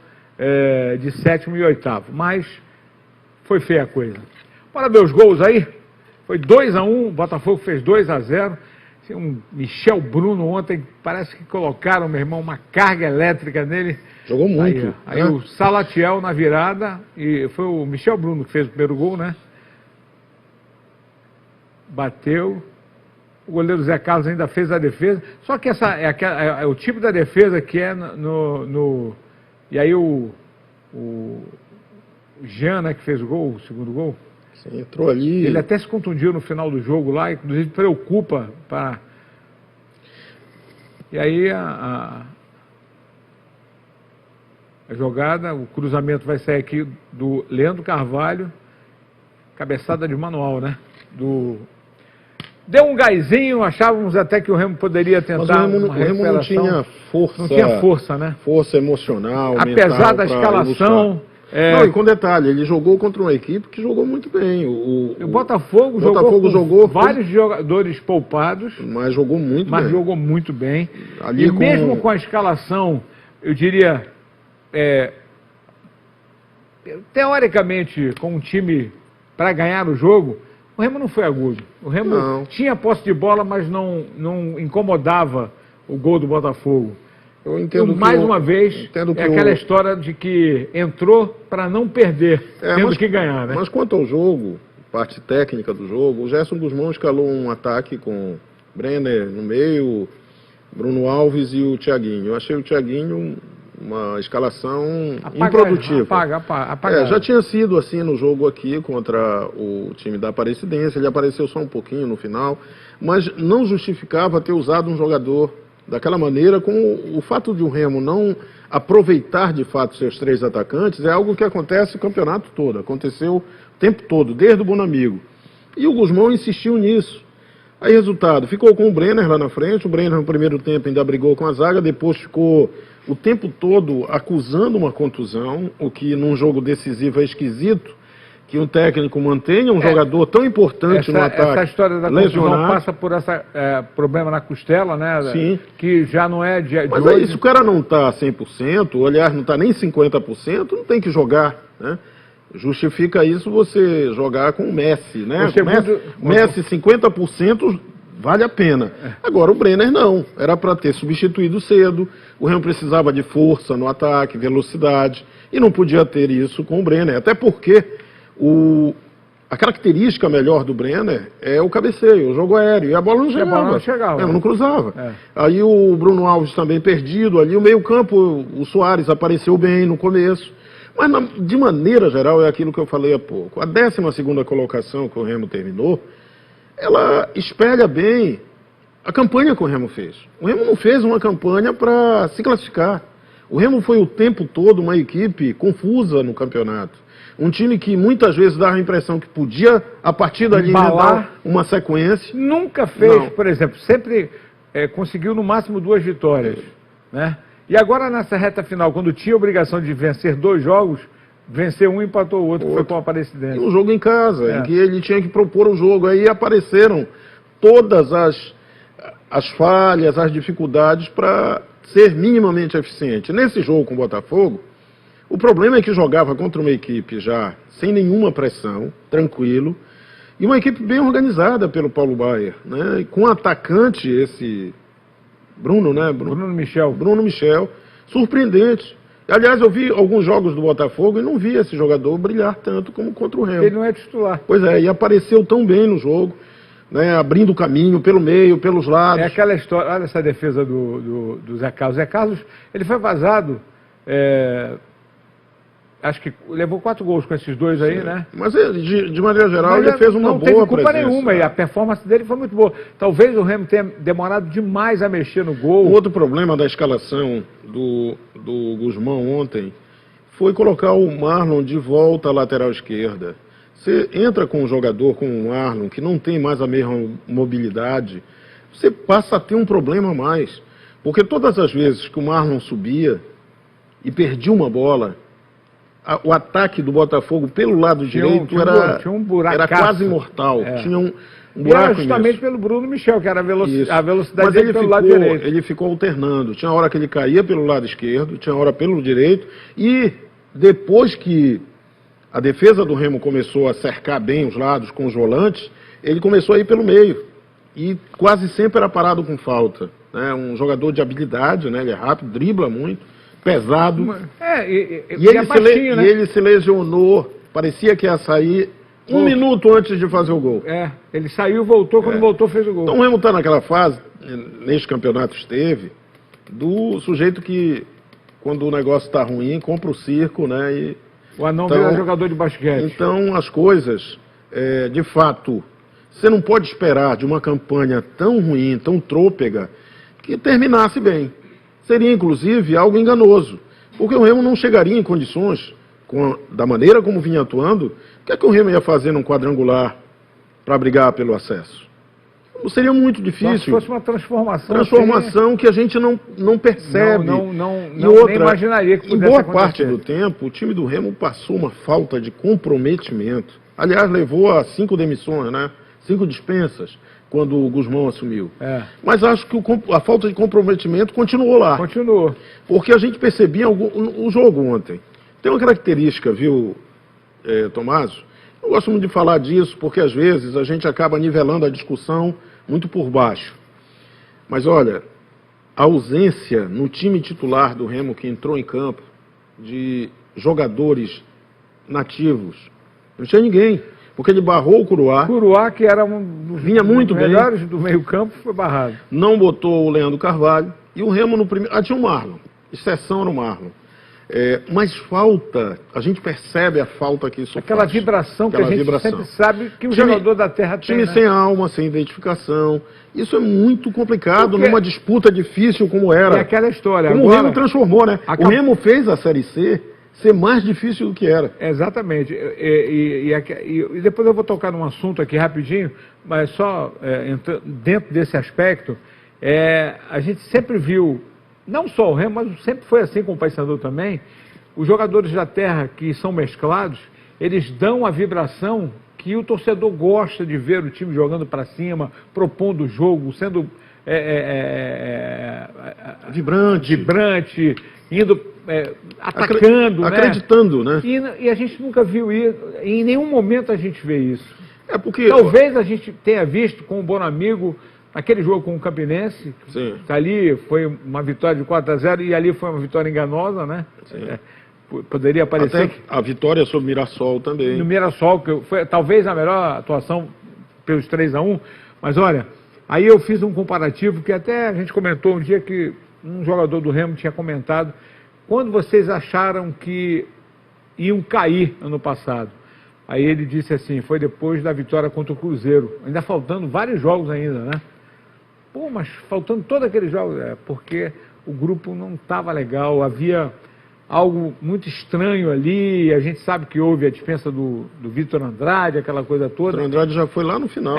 de 7º e 8º. Mas foi feia a coisa. Bora ver os gols aí. Foi 2-1, o Botafogo fez 2-0. Um Michel Bruno ontem, parece que colocaram, meu irmão, uma carga elétrica nele. Jogou muito. Aí o Salatiel na virada, e foi o Michel Bruno que fez o primeiro gol, né? Bateu, o goleiro Zé Carlos ainda fez a defesa, só que essa é o tipo da defesa que é e aí o Jean, né, que fez o gol, o segundo gol. Sim, entrou ali. Ele até se contundiu no final do jogo lá, inclusive preocupa para... E aí a jogada, o cruzamento vai sair aqui do Leandro Carvalho, cabeçada de manual, né? Deu um gásinho, achávamos até que o Remo poderia tentar. Mas o Remo não tinha força. Não tinha força, né? Força emocional, apesar da escalação. Não, e com detalhe, ele jogou contra uma equipe que jogou muito bem. O Botafogo jogou vários jogadores poupados. Mas jogou muito bem. Ali e mesmo com a escalação, eu diria, teoricamente, com um time para ganhar o jogo, o Remo não foi agudo. O Remo tinha posse de bola, mas não incomodava o gol do Botafogo. Eu entendo mais uma vez, aquela história de que entrou para não perder, tendo que ganhar, né? Mas quanto ao jogo, parte técnica do jogo, o Gerson Guzmão escalou um ataque com Brenner no meio, Bruno Alves e o Thiaguinho. Eu achei o Thiaguinho uma escalação improdutiva. Já tinha sido assim no jogo aqui contra o time da Aparecidense, ele apareceu só um pouquinho no final, mas não justificava ter usado um jogador daquela maneira, com o fato de o Remo não aproveitar de fato seus 3 atacantes, é algo que acontece o campeonato todo, aconteceu o tempo todo, desde o Bonamigo. E o Guzmão insistiu nisso. Aí, resultado, ficou com o Brenner lá na frente, o Brenner no primeiro tempo ainda brigou com a zaga, depois ficou o tempo todo acusando uma contusão, o que num jogo decisivo é esquisito, que um técnico mantenha um jogador tão importante no ataque. Essa história da contusão passa por esse problema na costela, né? Sim. Que já não é de Mas hoje. se o cara não está 100%, aliás, não está nem 50%, não tem que jogar, né? Justifica isso você jogar com o Messi, né? Messi 50% vale a pena. Agora o Brenner não, era para ter substituído cedo, o Remo precisava de força no ataque, velocidade, e não podia ter isso com o Brenner, até porque a característica melhor do Brenner é o cabeceio, o jogo aéreo, e a bola não chegava, não cruzava. Aí o Bruno Alves também perdido ali, o meio campo, o Soares apareceu bem no começo, mas de maneira geral é aquilo que eu falei há pouco. A 12ª colocação que o Remo terminou, ela espelha bem a campanha que o Remo fez. O Remo não fez uma campanha para se classificar. O Remo foi o tempo todo uma equipe confusa no campeonato. Um time que muitas vezes dava a impressão que podia, a partir dali, dar uma sequência. Nunca fez, por exemplo, sempre conseguiu no máximo 2 vitórias, né? E agora nessa reta final, quando tinha a obrigação de vencer 2 jogos, venceu um e empatou o outro, que foi com a Aparecidense. E um jogo em casa, em que ele tinha que propor o jogo. Aí apareceram todas as falhas, as dificuldades para ser minimamente eficiente. Nesse jogo com o Botafogo, o problema é que jogava contra uma equipe já sem nenhuma pressão, tranquilo, e uma equipe bem organizada pelo Paulo Baier, né? Com um atacante, esse Bruno, né? Bruno Michel, surpreendente. Aliás, eu vi alguns jogos do Botafogo e não vi esse jogador brilhar tanto como contra o Remo. Ele não é titular. Pois é, e apareceu tão bem no jogo, né, abrindo o caminho pelo meio, pelos lados. É aquela história, olha essa defesa do Zé Carlos. Zé Carlos, ele foi vazado, acho que levou 4 gols com esses 2 aí, né? Mas de maneira geral ele fez uma boa presença. Não teve culpa nenhuma e a performance dele foi muito boa. Talvez o Remo tenha demorado demais a mexer no gol. Um outro problema da escalação do Guzmão ontem foi colocar o Marlon de volta à lateral esquerda. Você entra com um jogador como o Marlon, que não tem mais a mesma mobilidade, você passa a ter um problema a mais. Porque todas as vezes que o Marlon subia e perdia uma bola, o ataque do Botafogo pelo lado direito era quase mortal. Tinha um buraco. Era justamente pelo Bruno Michel, que era a velocidade Mas dele pelo lado direito. Ele ficou alternando. Tinha hora que ele caía pelo lado esquerdo, tinha hora pelo direito. E depois que a defesa do Remo começou a cercar bem os lados com os volantes, ele começou a ir pelo meio. E quase sempre era parado com falta. Né? Um jogador de habilidade, né? Ele é rápido, dribla muito, pesado. E ele se lesionou, parecia que ia sair um minuto antes de fazer o gol. Ele saiu, voltou, quando voltou fez o gol. Então o Remo está naquela fase, neste campeonato esteve, do sujeito que, quando o negócio está ruim, compra o circo, né? E o anão vira jogador de basquete. Então as coisas, de fato, você não pode esperar de uma campanha tão ruim, tão trôpega, que terminasse bem. Seria, inclusive, algo enganoso, porque o Remo não chegaria em condições, da maneira como vinha atuando, o que é que o Remo ia fazer num quadrangular para brigar pelo acesso? Seria muito difícil. Se fosse uma transformação. Transformação que a gente não percebe. E outra, nem imaginaria que pudesse acontecer. Em boa parte do tempo, o time do Remo passou uma falta de comprometimento. Aliás, levou a 5 demissões, né? 5 dispensas, quando o Guzmão assumiu. Mas acho que a falta de comprometimento continuou lá. Continuou. Porque a gente percebia o jogo ontem. Tem uma característica, viu, Tomaso? Eu gosto muito de falar disso, porque às vezes a gente acaba nivelando a discussão muito por baixo. Mas olha, a ausência no time titular do Remo que entrou em campo de jogadores nativos, não tinha ninguém. porque ele barrou o Curuá. Curuá, que era um dos vinha muito bem, melhores do meio-campo, foi barrado. Não botou o Leandro Carvalho. E o Remo no primeiro. Ah, tinha o Marlon. Exceção era o Marlon. Mas falta, a gente percebe a falta que isso aquela faz. Vibração que a gente sempre sabe que o jogador da terra tem. Time sem alma, sem identificação. Isso é muito complicado numa disputa difícil como era. É aquela história. Como agora, o Remo transformou, né? O Remo fez a Série C ser mais difícil do que era. Exatamente. E depois eu vou tocar num assunto aqui rapidinho, mas só dentro desse aspecto, a gente sempre viu, não só o Remo, mas sempre foi assim com o Paysandu também, os jogadores da terra que são mesclados, eles dão a vibração que o torcedor gosta de ver o time jogando para cima, propondo o jogo, sendo vibrante, indo atacando, acreditando, né? E a gente nunca viu isso, em nenhum momento a gente vê isso. Porque talvez a gente tenha visto com o Bonamigo aquele jogo com o Campinense, que ali foi uma vitória de 4-0 e ali foi uma vitória enganosa, né? Poderia parecer até a vitória sobre o Mirassol também. No Mirassol, que foi talvez a melhor atuação pelos 3-1, mas olha, aí eu fiz um comparativo que até a gente comentou um dia que um jogador do Remo tinha comentado, quando vocês acharam que iam cair ano passado? Aí ele disse assim, foi depois da vitória contra o Cruzeiro, ainda faltando vários jogos ainda, né? Pô, mas faltando todos aqueles jogos, porque o grupo não estava legal, havia algo muito estranho ali, a gente sabe que houve a dispensa do Vitor Andrade, aquela coisa toda. O Andrade já foi lá no final.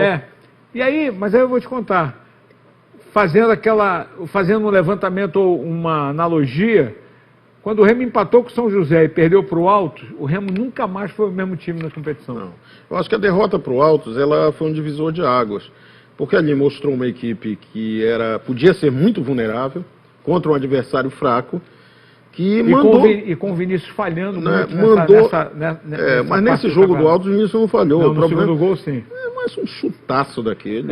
E aí, mas aí eu vou te contar, fazendo um levantamento ou uma analogia, quando o Remo empatou com o São José e perdeu para o Altos, o Remo nunca mais foi o mesmo time na competição. Não. Eu acho que a derrota para o Altos, ela foi um divisor de águas, porque ali mostrou uma equipe que podia ser muito vulnerável contra um adversário fraco, que mandou... E com o Vinícius falhando muito mas nesse jogo do Altos o Vinícius não falhou. Não, no segundo gol, sim. Mais um chutaço daquele.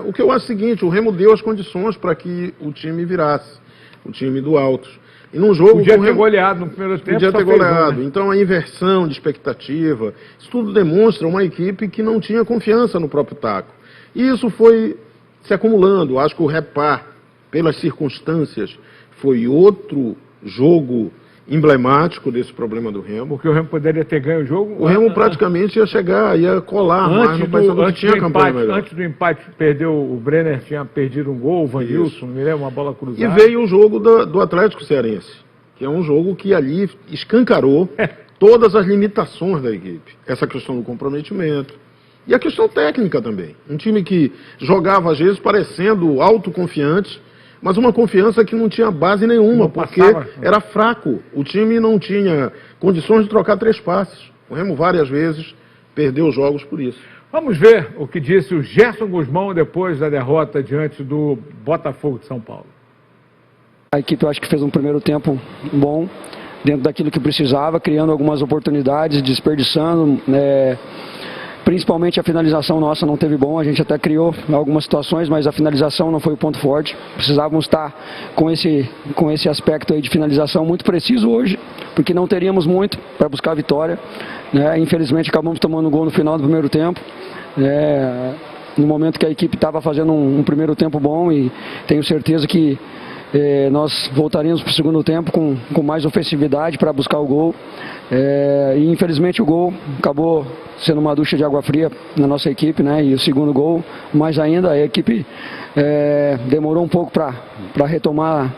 O que eu acho é o seguinte, o Remo deu as condições para que o time virasse, o time do Altos. E num jogo podia ter goleado no primeiro tempo. Podia ter goleado. Então a inversão de expectativa, isso tudo demonstra uma equipe que não tinha confiança no próprio taco. E isso foi se acumulando. Acho que o Repar, pelas circunstâncias, foi outro jogo emblemático desse problema do Remo. Porque o Remo poderia ter ganho o jogo. O Remo praticamente ia chegar, ia colar, mas no Paysandu tinha campanha melhor. Antes do empate, o Brenner tinha perdido um gol, o Vanilson, não me lembro, uma bola cruzada. E veio o jogo do Atlético Cearense, que é um jogo que ali escancarou todas as limitações da equipe. Essa questão do comprometimento. E a questão técnica também. Um time que jogava, às vezes, parecendo autoconfiante, mas uma confiança que não tinha base nenhuma, porque era fraco. O time não tinha condições de trocar 3 passes. O Remo várias vezes perdeu os jogos por isso. Vamos ver o que disse o Gerson Guzmão depois da derrota diante do Botafogo de São Paulo. A equipe eu acho que fez um primeiro tempo bom, dentro daquilo que precisava, criando algumas oportunidades, desperdiçando, principalmente a finalização nossa não teve bom, a gente até criou algumas situações, mas a finalização não foi o ponto forte. Precisávamos estar com esse aspecto aí de finalização muito preciso hoje, porque não teríamos muito para buscar a vitória. Infelizmente acabamos tomando um gol no final do primeiro tempo, no momento que a equipe estava fazendo um primeiro tempo bom, e tenho certeza que nós voltaríamos para o segundo tempo com mais ofensividade para buscar o gol. E infelizmente o gol acabou sendo uma ducha de água fria na nossa equipe, e o segundo gol, mais ainda, a equipe demorou um pouco para retomar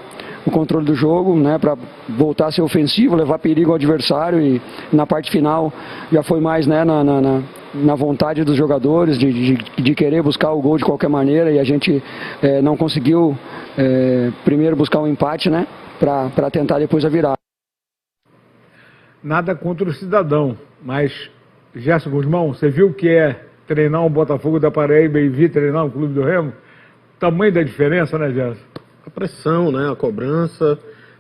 o controle do jogo, para voltar a ser ofensivo, levar perigo ao adversário, e na parte final já foi mais na vontade dos jogadores de querer buscar o gol de qualquer maneira, e a gente não conseguiu primeiro buscar um empate, para tentar depois a virar. Nada contra o cidadão, mas Gerson Guzmão, você viu o que é treinar um Botafogo da Paraíba e vir treinar um clube do Remo? O tamanho da diferença, né, Gerson? A pressão, a cobrança,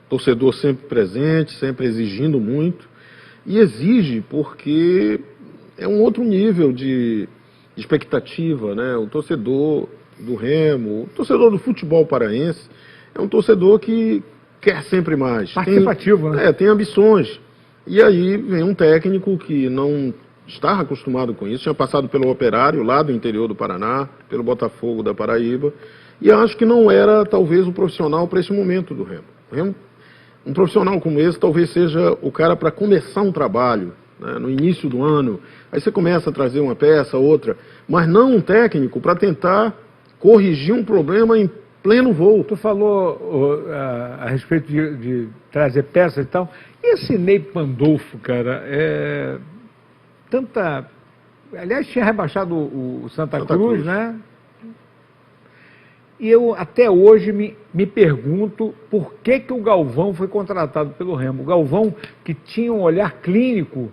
torcedor sempre presente, sempre exigindo muito, e exige porque é um outro nível de expectativa, O torcedor do Remo, o torcedor do futebol paraense é um torcedor que quer sempre mais. Participativo, tem ambições. E aí vem um técnico que não estava acostumado com isso, tinha passado pelo Operário, lá do interior do Paraná, pelo Botafogo da Paraíba, e acho que não era, talvez, o profissional para esse momento do Remo. O Remo, um profissional como esse, talvez seja o cara para começar um trabalho, né, no início do ano, aí você começa a trazer uma peça, outra, mas não um técnico para tentar corrigir um problema em pleno voo. Tu falou a respeito de trazer peças e tal, e esse Ney Pandolfo, cara, aliás, tinha rebaixado o Santa Cruz, né? E eu até hoje me pergunto por que o Galvão foi contratado pelo Remo. O Galvão, que tinha um olhar clínico,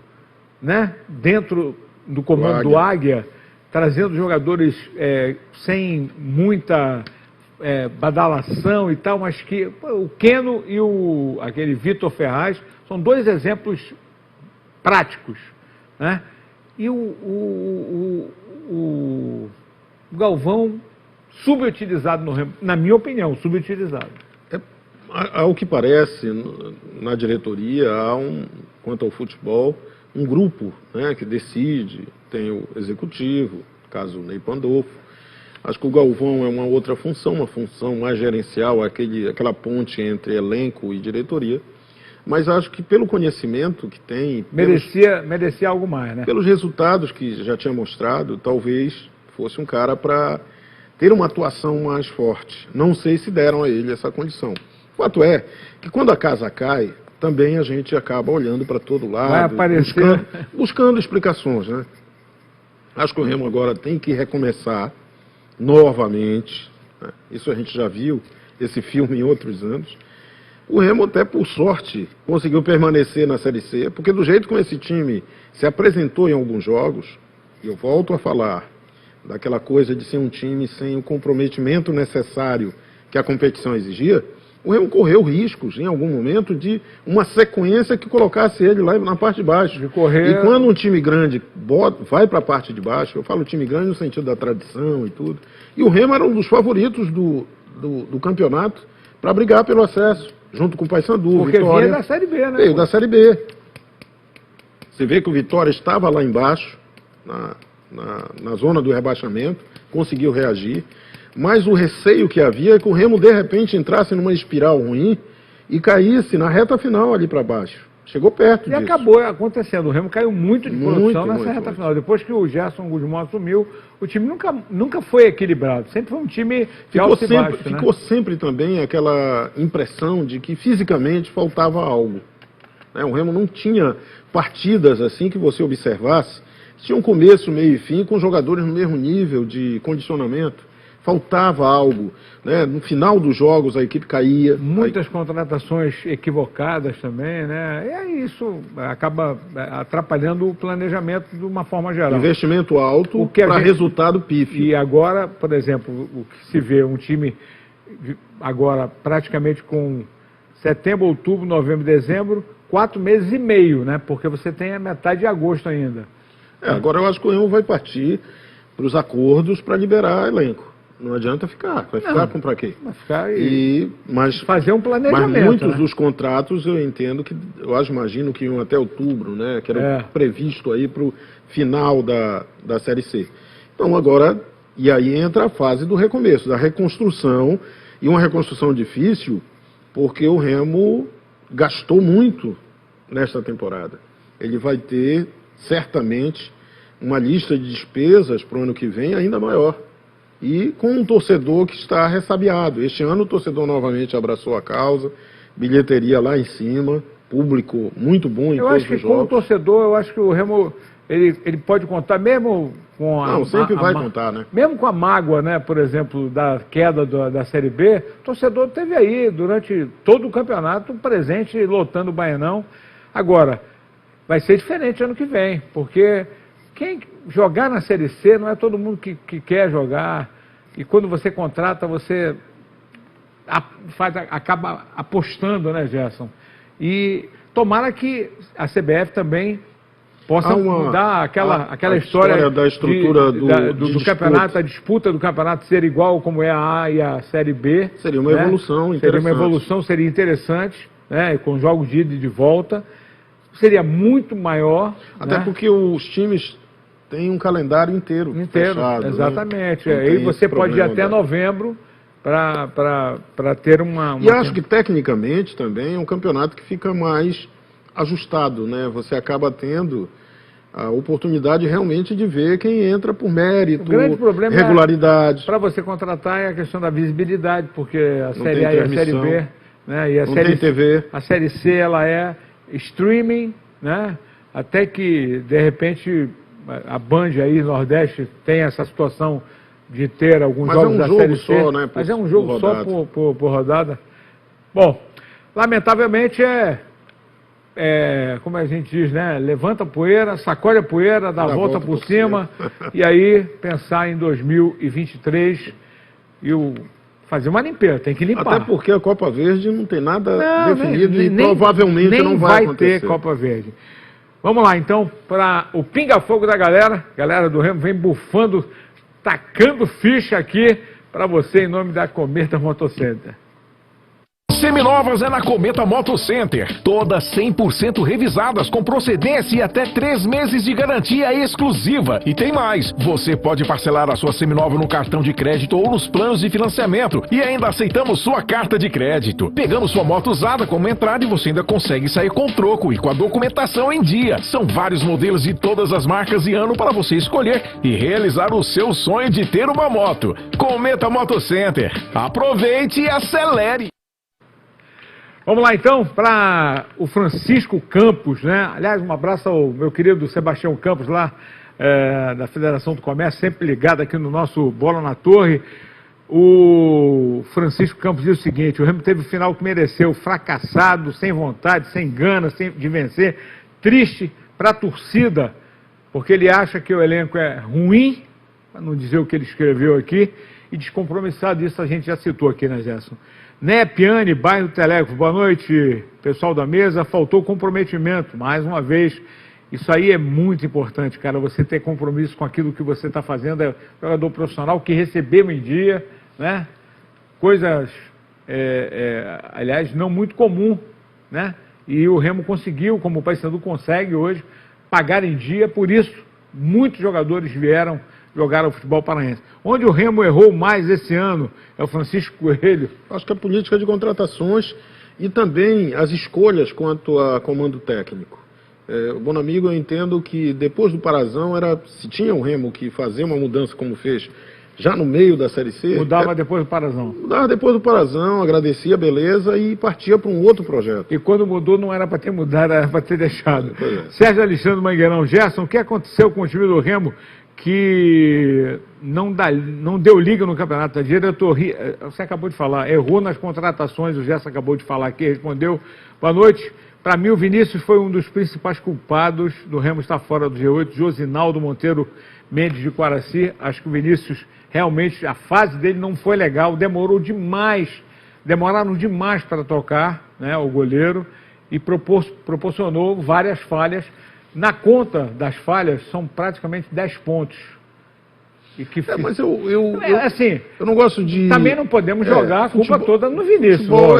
né, dentro do comando do Águia, trazendo jogadores sem muita badalação e tal, mas que o Keno e aquele Vitor Ferraz são dois exemplos práticos, né? E o Galvão subutilizado no Remo, na minha opinião, subutilizado. Ao que parece, na diretoria, quanto ao futebol, um grupo, né, que decide, tem o executivo, no caso o Ney Pandolfo. Acho que o Galvão é uma outra função, uma função mais gerencial, aquela ponte entre elenco e diretoria. Mas acho que pelo conhecimento que tem... Merecia algo mais, né? Pelos resultados que já tinha mostrado, talvez fosse um cara para ter uma atuação mais forte. Não sei se deram a ele essa condição. O fato é que quando a casa cai, também a gente acaba olhando para todo lado, vai aparecer... buscando explicações, né? Acho que o Remo agora tem que recomeçar novamente, né? Isso a gente já viu, esse filme em outros anos. O Remo, até por sorte, conseguiu permanecer na Série C, porque do jeito como esse time se apresentou em alguns jogos, e eu volto a falar daquela coisa de ser um time sem o comprometimento necessário que a competição exigia, o Remo correu riscos, em algum momento, de uma sequência que colocasse ele lá na parte de baixo. E quando um time grande vai para a parte de baixo, eu falo time grande no sentido da tradição e tudo, e o Remo era um dos favoritos do campeonato para brigar pelo acesso, junto com o Paysandu, porque Vitória. Vinha da Série B, né? Veio da Série B. Você vê que o Vitória estava lá embaixo, na zona do rebaixamento, conseguiu reagir, mas o receio que havia é que o Remo, de repente, entrasse numa espiral ruim e caísse na reta final ali para baixo. Chegou perto disso. E acabou acontecendo. O Remo caiu muito de produção nessa reta final. Depois que o Gerson Guzmão assumiu, o time nunca foi equilibrado. Sempre foi um time de alto e baixo. Ficou sempre também aquela impressão de que fisicamente faltava algo. Né? O Remo não tinha partidas assim que você observasse. Tinha um começo, meio e fim, com jogadores no mesmo nível de condicionamento. Faltava algo, né? No final dos jogos a equipe caía. Muitas contratações equivocadas também, né? E aí isso acaba atrapalhando o planejamento de uma forma geral. Investimento alto para resultado pífio. E agora, por exemplo, o que se vê, um time agora praticamente com setembro, outubro, novembro, dezembro, 4 meses e meio, né? Porque você tem a metade de agosto ainda. Agora eu acho que o Remo vai partir para os acordos para liberar elenco. Não adianta ficar. Vai ficar com para quê? Vai ficar mas fazer um planejamento. Mas muitos dos contratos eu entendo que, imagino que iam até outubro, né? Que era previsto aí para o final da Série C. Então agora, e aí entra a fase do recomeço, da reconstrução, e uma reconstrução difícil, porque o Remo gastou muito nesta temporada. Ele vai ter, certamente, uma lista de despesas para o ano que vem ainda maior. E com um torcedor que está ressabiado. Este ano o torcedor novamente abraçou a causa, bilheteria lá em cima, público muito bom em todos os jogos. Eu acho que como torcedor, eu acho que o Remo, ele pode contar mesmo com a... Não, sempre vai contar, né? Mesmo com a mágoa, né, por exemplo, da queda da Série B, o torcedor teve aí, durante todo o campeonato, presente, lotando o Baianão. Agora, vai ser diferente ano que vem, porque... Quem jogar na Série C não é todo mundo que quer jogar. E quando você contrata, você acaba apostando, né, Gerson? E tomara que a CBF também possa mudar aquela história da estrutura do campeonato, a disputa do campeonato ser igual como é a A e a Série B. Seria uma evolução interessante. Seria uma evolução, seria interessante, né, com jogos de ida e de volta. seria muito maior. Até né? porque os times têm um calendário inteiro fechado, exatamente. Né? Aí você pode ir até novembro para ter uma... E acho que tecnicamente também é um campeonato que fica mais ajustado, né? Você acaba tendo a oportunidade realmente de ver quem entra por mérito, o grande problema regularidade. Para você contratar é a questão da visibilidade, porque a Série A e a Série B, né? E a não série, tem TV. A Série C, ela é streaming, né? Até que, de repente, a Band aí, Nordeste, tem essa situação de ter alguns jogos da Série C. Só, né, mas é um jogo só por rodada. Bom, lamentavelmente como a gente diz, né? Levanta a poeira, sacode a poeira, dá a volta por cima e aí pensar em 2023 e fazer uma limpeza, tem que limpar. Até porque a Copa Verde não tem nada definido e provavelmente nem não vai acontecer. ter Copa Verde. Vamos lá então para o pinga-fogo da galera. Galera do Remo vem bufando, tacando ficha aqui para você em nome da Cometa Motocenter. Seminovas é na Cometa Moto Center. Todas 100% revisadas com procedência e até 3 meses de garantia exclusiva. E tem mais, você pode parcelar a sua seminova no cartão de crédito ou nos planos de financiamento. E ainda aceitamos sua carta de crédito. Pegamos sua moto usada como entrada e você ainda consegue sair com troco e com a documentação em dia. São vários modelos de todas as marcas e ano para você escolher e realizar o seu sonho de ter uma moto. Cometa Moto Center. Aproveite e acelere. Vamos lá então para o Francisco Campos, né? Aliás, um abraço ao meu querido Sebastião Campos lá da Federação do Comércio, sempre ligado aqui no nosso Bola na Torre. O Francisco Campos diz o seguinte: o Remo teve o final que mereceu, fracassado, sem vontade, sem ganas de vencer, triste para a torcida, porque ele acha que o elenco é ruim, para não dizer o que ele escreveu aqui, e descompromissado, isso a gente já citou aqui, né, Gerson? Né, Piane, bairro Telecos, boa noite, pessoal da mesa, faltou comprometimento, mais uma vez, isso aí é muito importante, cara, você ter compromisso com aquilo que você está fazendo, é jogador profissional que recebeu em dia, né, coisas, aliás, não muito comum, né, e o Remo conseguiu, como o Paysandu consegue hoje, pagar em dia, por isso, muitos jogadores vieram jogar o futebol paraense. Onde o Remo errou mais esse ano é o Francisco Coelho. Acho que a política de contratações e também as escolhas quanto a comando técnico. Bom amigo, eu entendo que depois do Parazão, se tinha o Remo que fazer uma mudança como fez, já no meio da Série C... Mudava depois do Parazão. Mudava depois do Parazão, agradecia a beleza e partia para um outro projeto. E quando mudou, não era para ter mudado, era para ter deixado. Sérgio Alexandre Mangueirão, Gerson, o que aconteceu com o time do Remo que não deu liga no campeonato? A diretoria, você acabou de falar, errou nas contratações, o Gerson acabou de falar aqui, respondeu. Boa noite. Para mim, o Vinícius foi um dos principais culpados do Remo estar fora do G8. Josinaldo Monteiro Mendes de Quaraci. Acho que o Vinícius, realmente, a fase dele não foi legal, demoraram demais para tocar, né, o goleiro, e proporcionou várias falhas. Na conta das falhas, são praticamente 10 pontos. E que mas assim, eu não gosto de... Também não podemos jogar a culpa toda no Vinícius. Futebol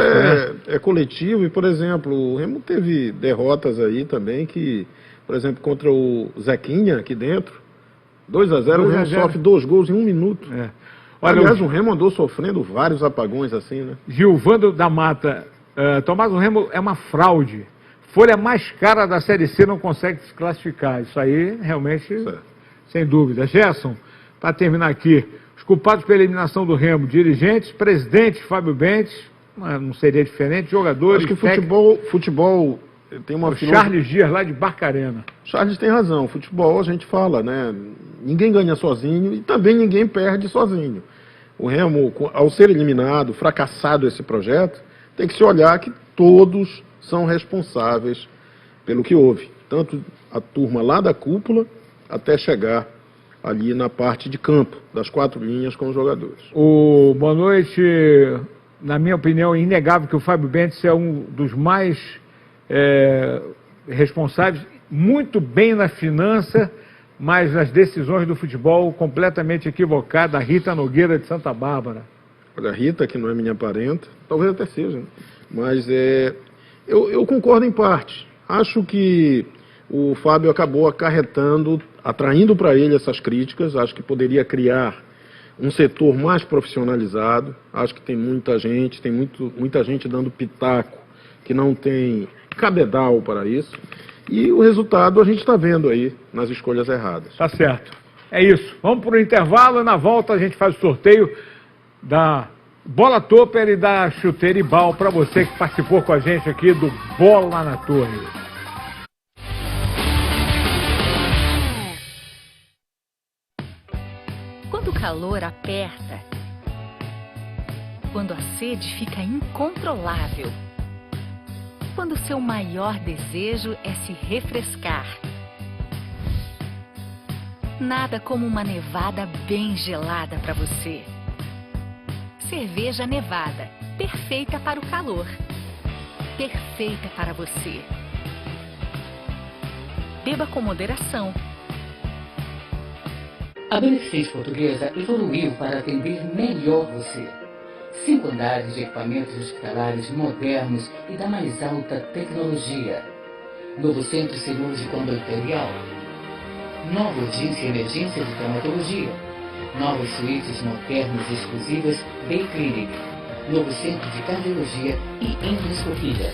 é coletivo e, por exemplo, o Remo teve derrotas aí também que, por exemplo, contra o Zequinha aqui dentro, 2-0, o Remo sofre 2 gols em 1 minuto. Olha, aliás, o Remo andou sofrendo vários apagões assim, né? Gilvando da Mata, Tomás, o Remo é uma fraude. Folha mais cara da Série C não consegue se classificar. Isso aí, realmente, sem dúvida. Gerson, para terminar aqui, os culpados pela eliminação do Remo, dirigentes, presidente Fábio Bentes, não seria diferente, jogadores... Acho que futebol tem uma... Charles Dias, lá de Barcarena. Charles tem razão. Futebol, a gente fala, né? Ninguém ganha sozinho e também ninguém perde sozinho. O Remo, ao ser eliminado, fracassado esse projeto, tem que se olhar que todos são responsáveis pelo que houve. Tanto a turma lá da cúpula, até chegar ali na parte de campo, das 4 linhas com os jogadores. Boa noite. Na minha opinião, é inegável que o Fábio Bentes é um dos mais responsáveis, muito bem na finança, mas nas decisões do futebol completamente equivocada. A Rita Nogueira de Santa Bárbara. Olha, a Rita, que não é minha parenta, talvez até seja, né? Mas eu concordo em parte. Acho que o Fábio acabou atraindo para ele essas críticas. Acho que poderia criar um setor mais profissionalizado. Acho que tem muita gente, muita gente dando pitaco que não tem cabedal para isso. E o resultado a gente está vendo aí nas escolhas erradas. Tá certo. É isso. Vamos para o intervalo e na volta a gente faz o sorteio da Bola Topper e da chuteira Ibal para você que participou com a gente aqui do Bola na Torre. Quando o calor aperta, quando a sede fica incontrolável, quando o seu maior desejo é se refrescar. Nada como uma nevada bem gelada para você. Cerveja Nevada, perfeita para o calor, perfeita para você. Beba com moderação. A Beneficês Portuguesa evoluiu para atender melhor você. 5 andares de equipamentos hospitalares modernos e da mais alta tecnologia. Novo centro cirúrgico ambulatorial. Nova urgência e emergência de traumatologia. Novas suítes modernas e exclusivas Bay Clinic. Novo centro de cardiologia e endoscopia.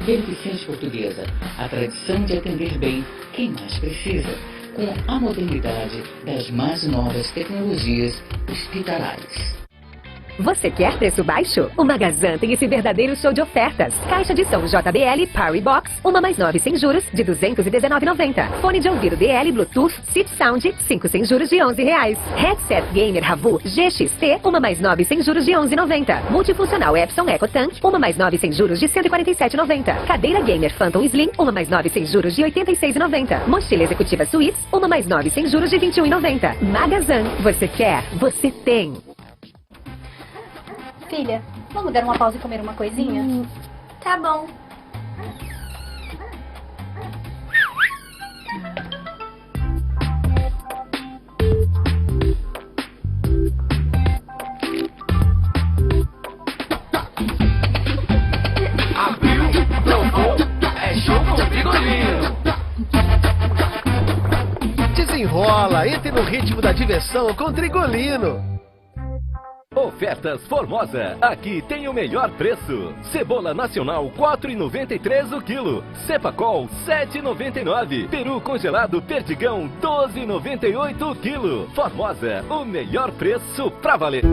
Beneficência Portuguesa, a tradição de atender bem quem mais precisa, com a modernidade das mais novas tecnologias hospitalares. Você quer preço baixo? O Magazan tem esse verdadeiro show de ofertas. Caixa de som JBL Power Box, 1 mais 9 sem juros, de R$ 219,90. Fone de ouvido DL Bluetooth Sit Sound, 5 sem juros de R$ 11,00. Headset Gamer Ravu GXT, 1 mais 9 sem juros de R$ 11,90. Multifuncional Epson EcoTank, 1 mais 9 sem juros de R$ 147,90. Cadeira Gamer Phantom Slim, 1 mais 9 sem juros de R$ 86,90. Mochila Executiva Suites, 1 mais 9 sem juros de R$ 21,90. Magazan, você quer, você tem. Filha, vamos dar uma pausa e comer uma coisinha? Tá bom. Abriu, provou, é show com Trigolinho. Desenrola, entre no ritmo da diversão com Trigolino. Ofertas Formosa, aqui tem o melhor preço. Cebola nacional 4,93 o quilo. Cepacol 7,99. Peru congelado Perdigão 12,98 o quilo. Formosa, o melhor preço pra valer.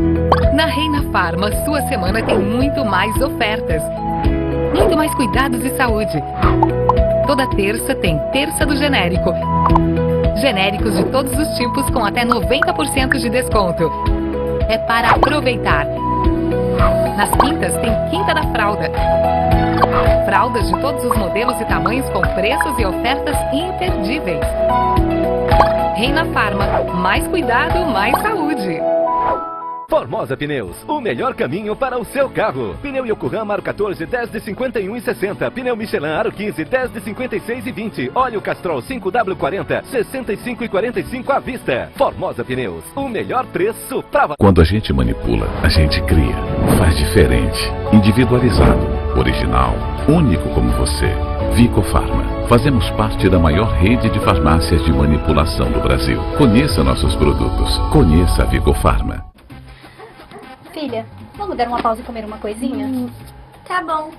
Na Reina Farma, sua semana tem muito mais ofertas. Muito mais cuidados de saúde. Toda terça tem Terça do Genérico. Genéricos de todos os tipos com até 90% de desconto. É para aproveitar. Nas quintas tem Quinta da Fralda. Fraldas de todos os modelos e tamanhos com preços e ofertas imperdíveis. Reina Farma, mais cuidado, mais saúde. Formosa Pneus, o melhor caminho para o seu carro. Pneu Yokohama Aro 14, 10 de 51,60. Pneu Michelin Aro 15, 10 de 56,20. Óleo Castrol 5W40, 65,45 à vista. Formosa Pneus, o melhor preço pra... Quando a gente manipula, a gente cria. Faz diferente, individualizado, original, único como você. Vicofarma. Fazemos parte da maior rede de farmácias de manipulação do Brasil. Conheça nossos produtos. Conheça a Vicofarma. Filha, vamos dar uma pausa e comer uma coisinha? Tá bom.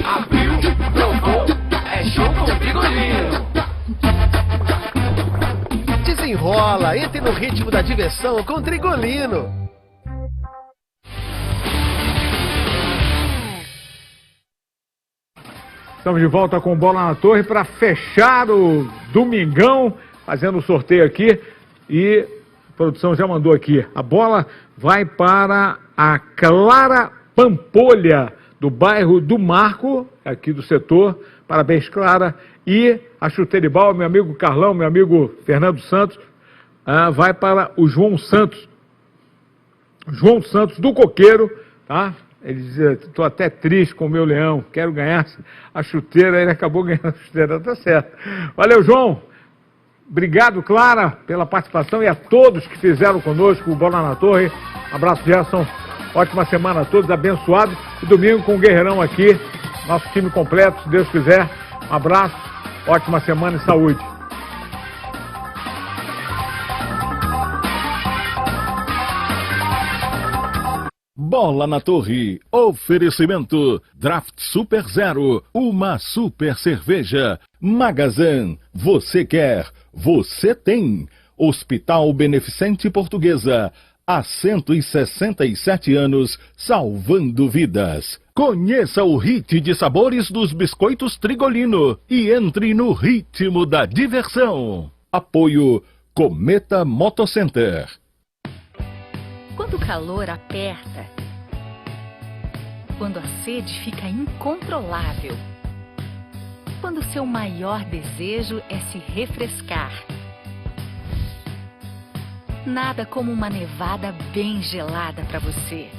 Abriu, provou, é show com Trigolinho. Desenrola, entre no ritmo da diversão com Trigolino. Estamos de volta com Bola na Torre para fechar o domingão, fazendo o sorteio aqui. E a produção já mandou aqui. A bola vai para a Clara Pampolha, do bairro do Marco, aqui do setor. Parabéns, Clara. E a chuteira Ibal, meu amigo Carlão, meu amigo Fernando Santos, vai para o João Santos. João Santos do Coqueiro, tá? Ele dizia, estou até triste com o meu leão, quero ganhar a chuteira. Ele acabou ganhando a chuteira, tá certo. Valeu, João. Obrigado, Clara, pela participação e a todos que fizeram conosco o Bola na Torre. Abraço, Gerson. Ótima semana a todos, abençoados. E domingo com o Guerreirão aqui, nosso time completo, se Deus quiser. Um abraço, ótima semana e saúde. Bola na Torre. Oferecimento. Draft Super Zero. Uma super cerveja. Magazan. Você quer. Você tem. Hospital Beneficente Portuguesa. Há 167 anos, salvando vidas. Conheça o hit de sabores dos biscoitos Trigolino e entre no ritmo da diversão. Apoio Cometa Motocenter. Quando o calor aperta, quando a sede fica incontrolável, quando o seu maior desejo é se refrescar, nada como uma nevada bem gelada para você.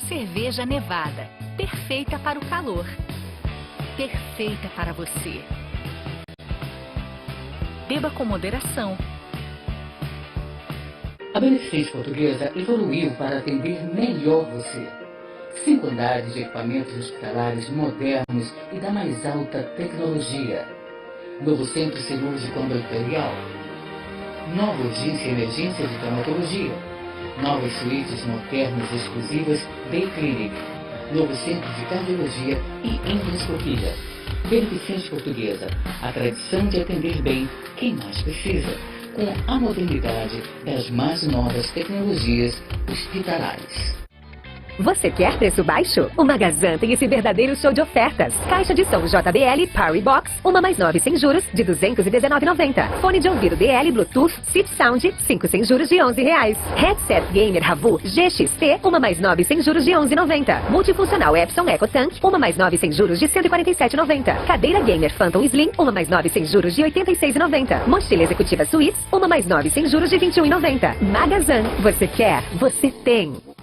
Cerveja Nevada, perfeita para o calor, perfeita para você. Beba com moderação. A Beneficente Portuguesa evoluiu para atender melhor você. 5 andares de equipamentos hospitalares modernos e da mais alta tecnologia. Novo centro cirúrgico ambulatorial. Nova urgência e emergência de traumatologia. Novas suítes modernas exclusivas Day Clinic. Novo centro de cardiologia e endoscopia. Beneficente Portuguesa, a tradição de atender bem quem mais precisa, com a modernidade das mais novas tecnologias hospitalares. Você quer preço baixo? O Magazan tem esse verdadeiro show de ofertas. Caixa de som JBL Power Box, uma mais 9 sem juros, de R$ 219,90. Fone de ouvido DL Bluetooth Sip Sound, 5 sem juros de R$ 11,00. Headset Gamer Ravu GXT, uma mais 9 sem juros de R$ 11,90. Multifuncional Epson Eco Tank, uma mais 9 sem juros de R$ 147,90. Cadeira Gamer Phantom Slim, uma mais 9 sem juros de R$ 86,90. Mochila Executiva Suites, uma mais 9 sem juros de R$ 21,90. Magazan, você quer, você tem.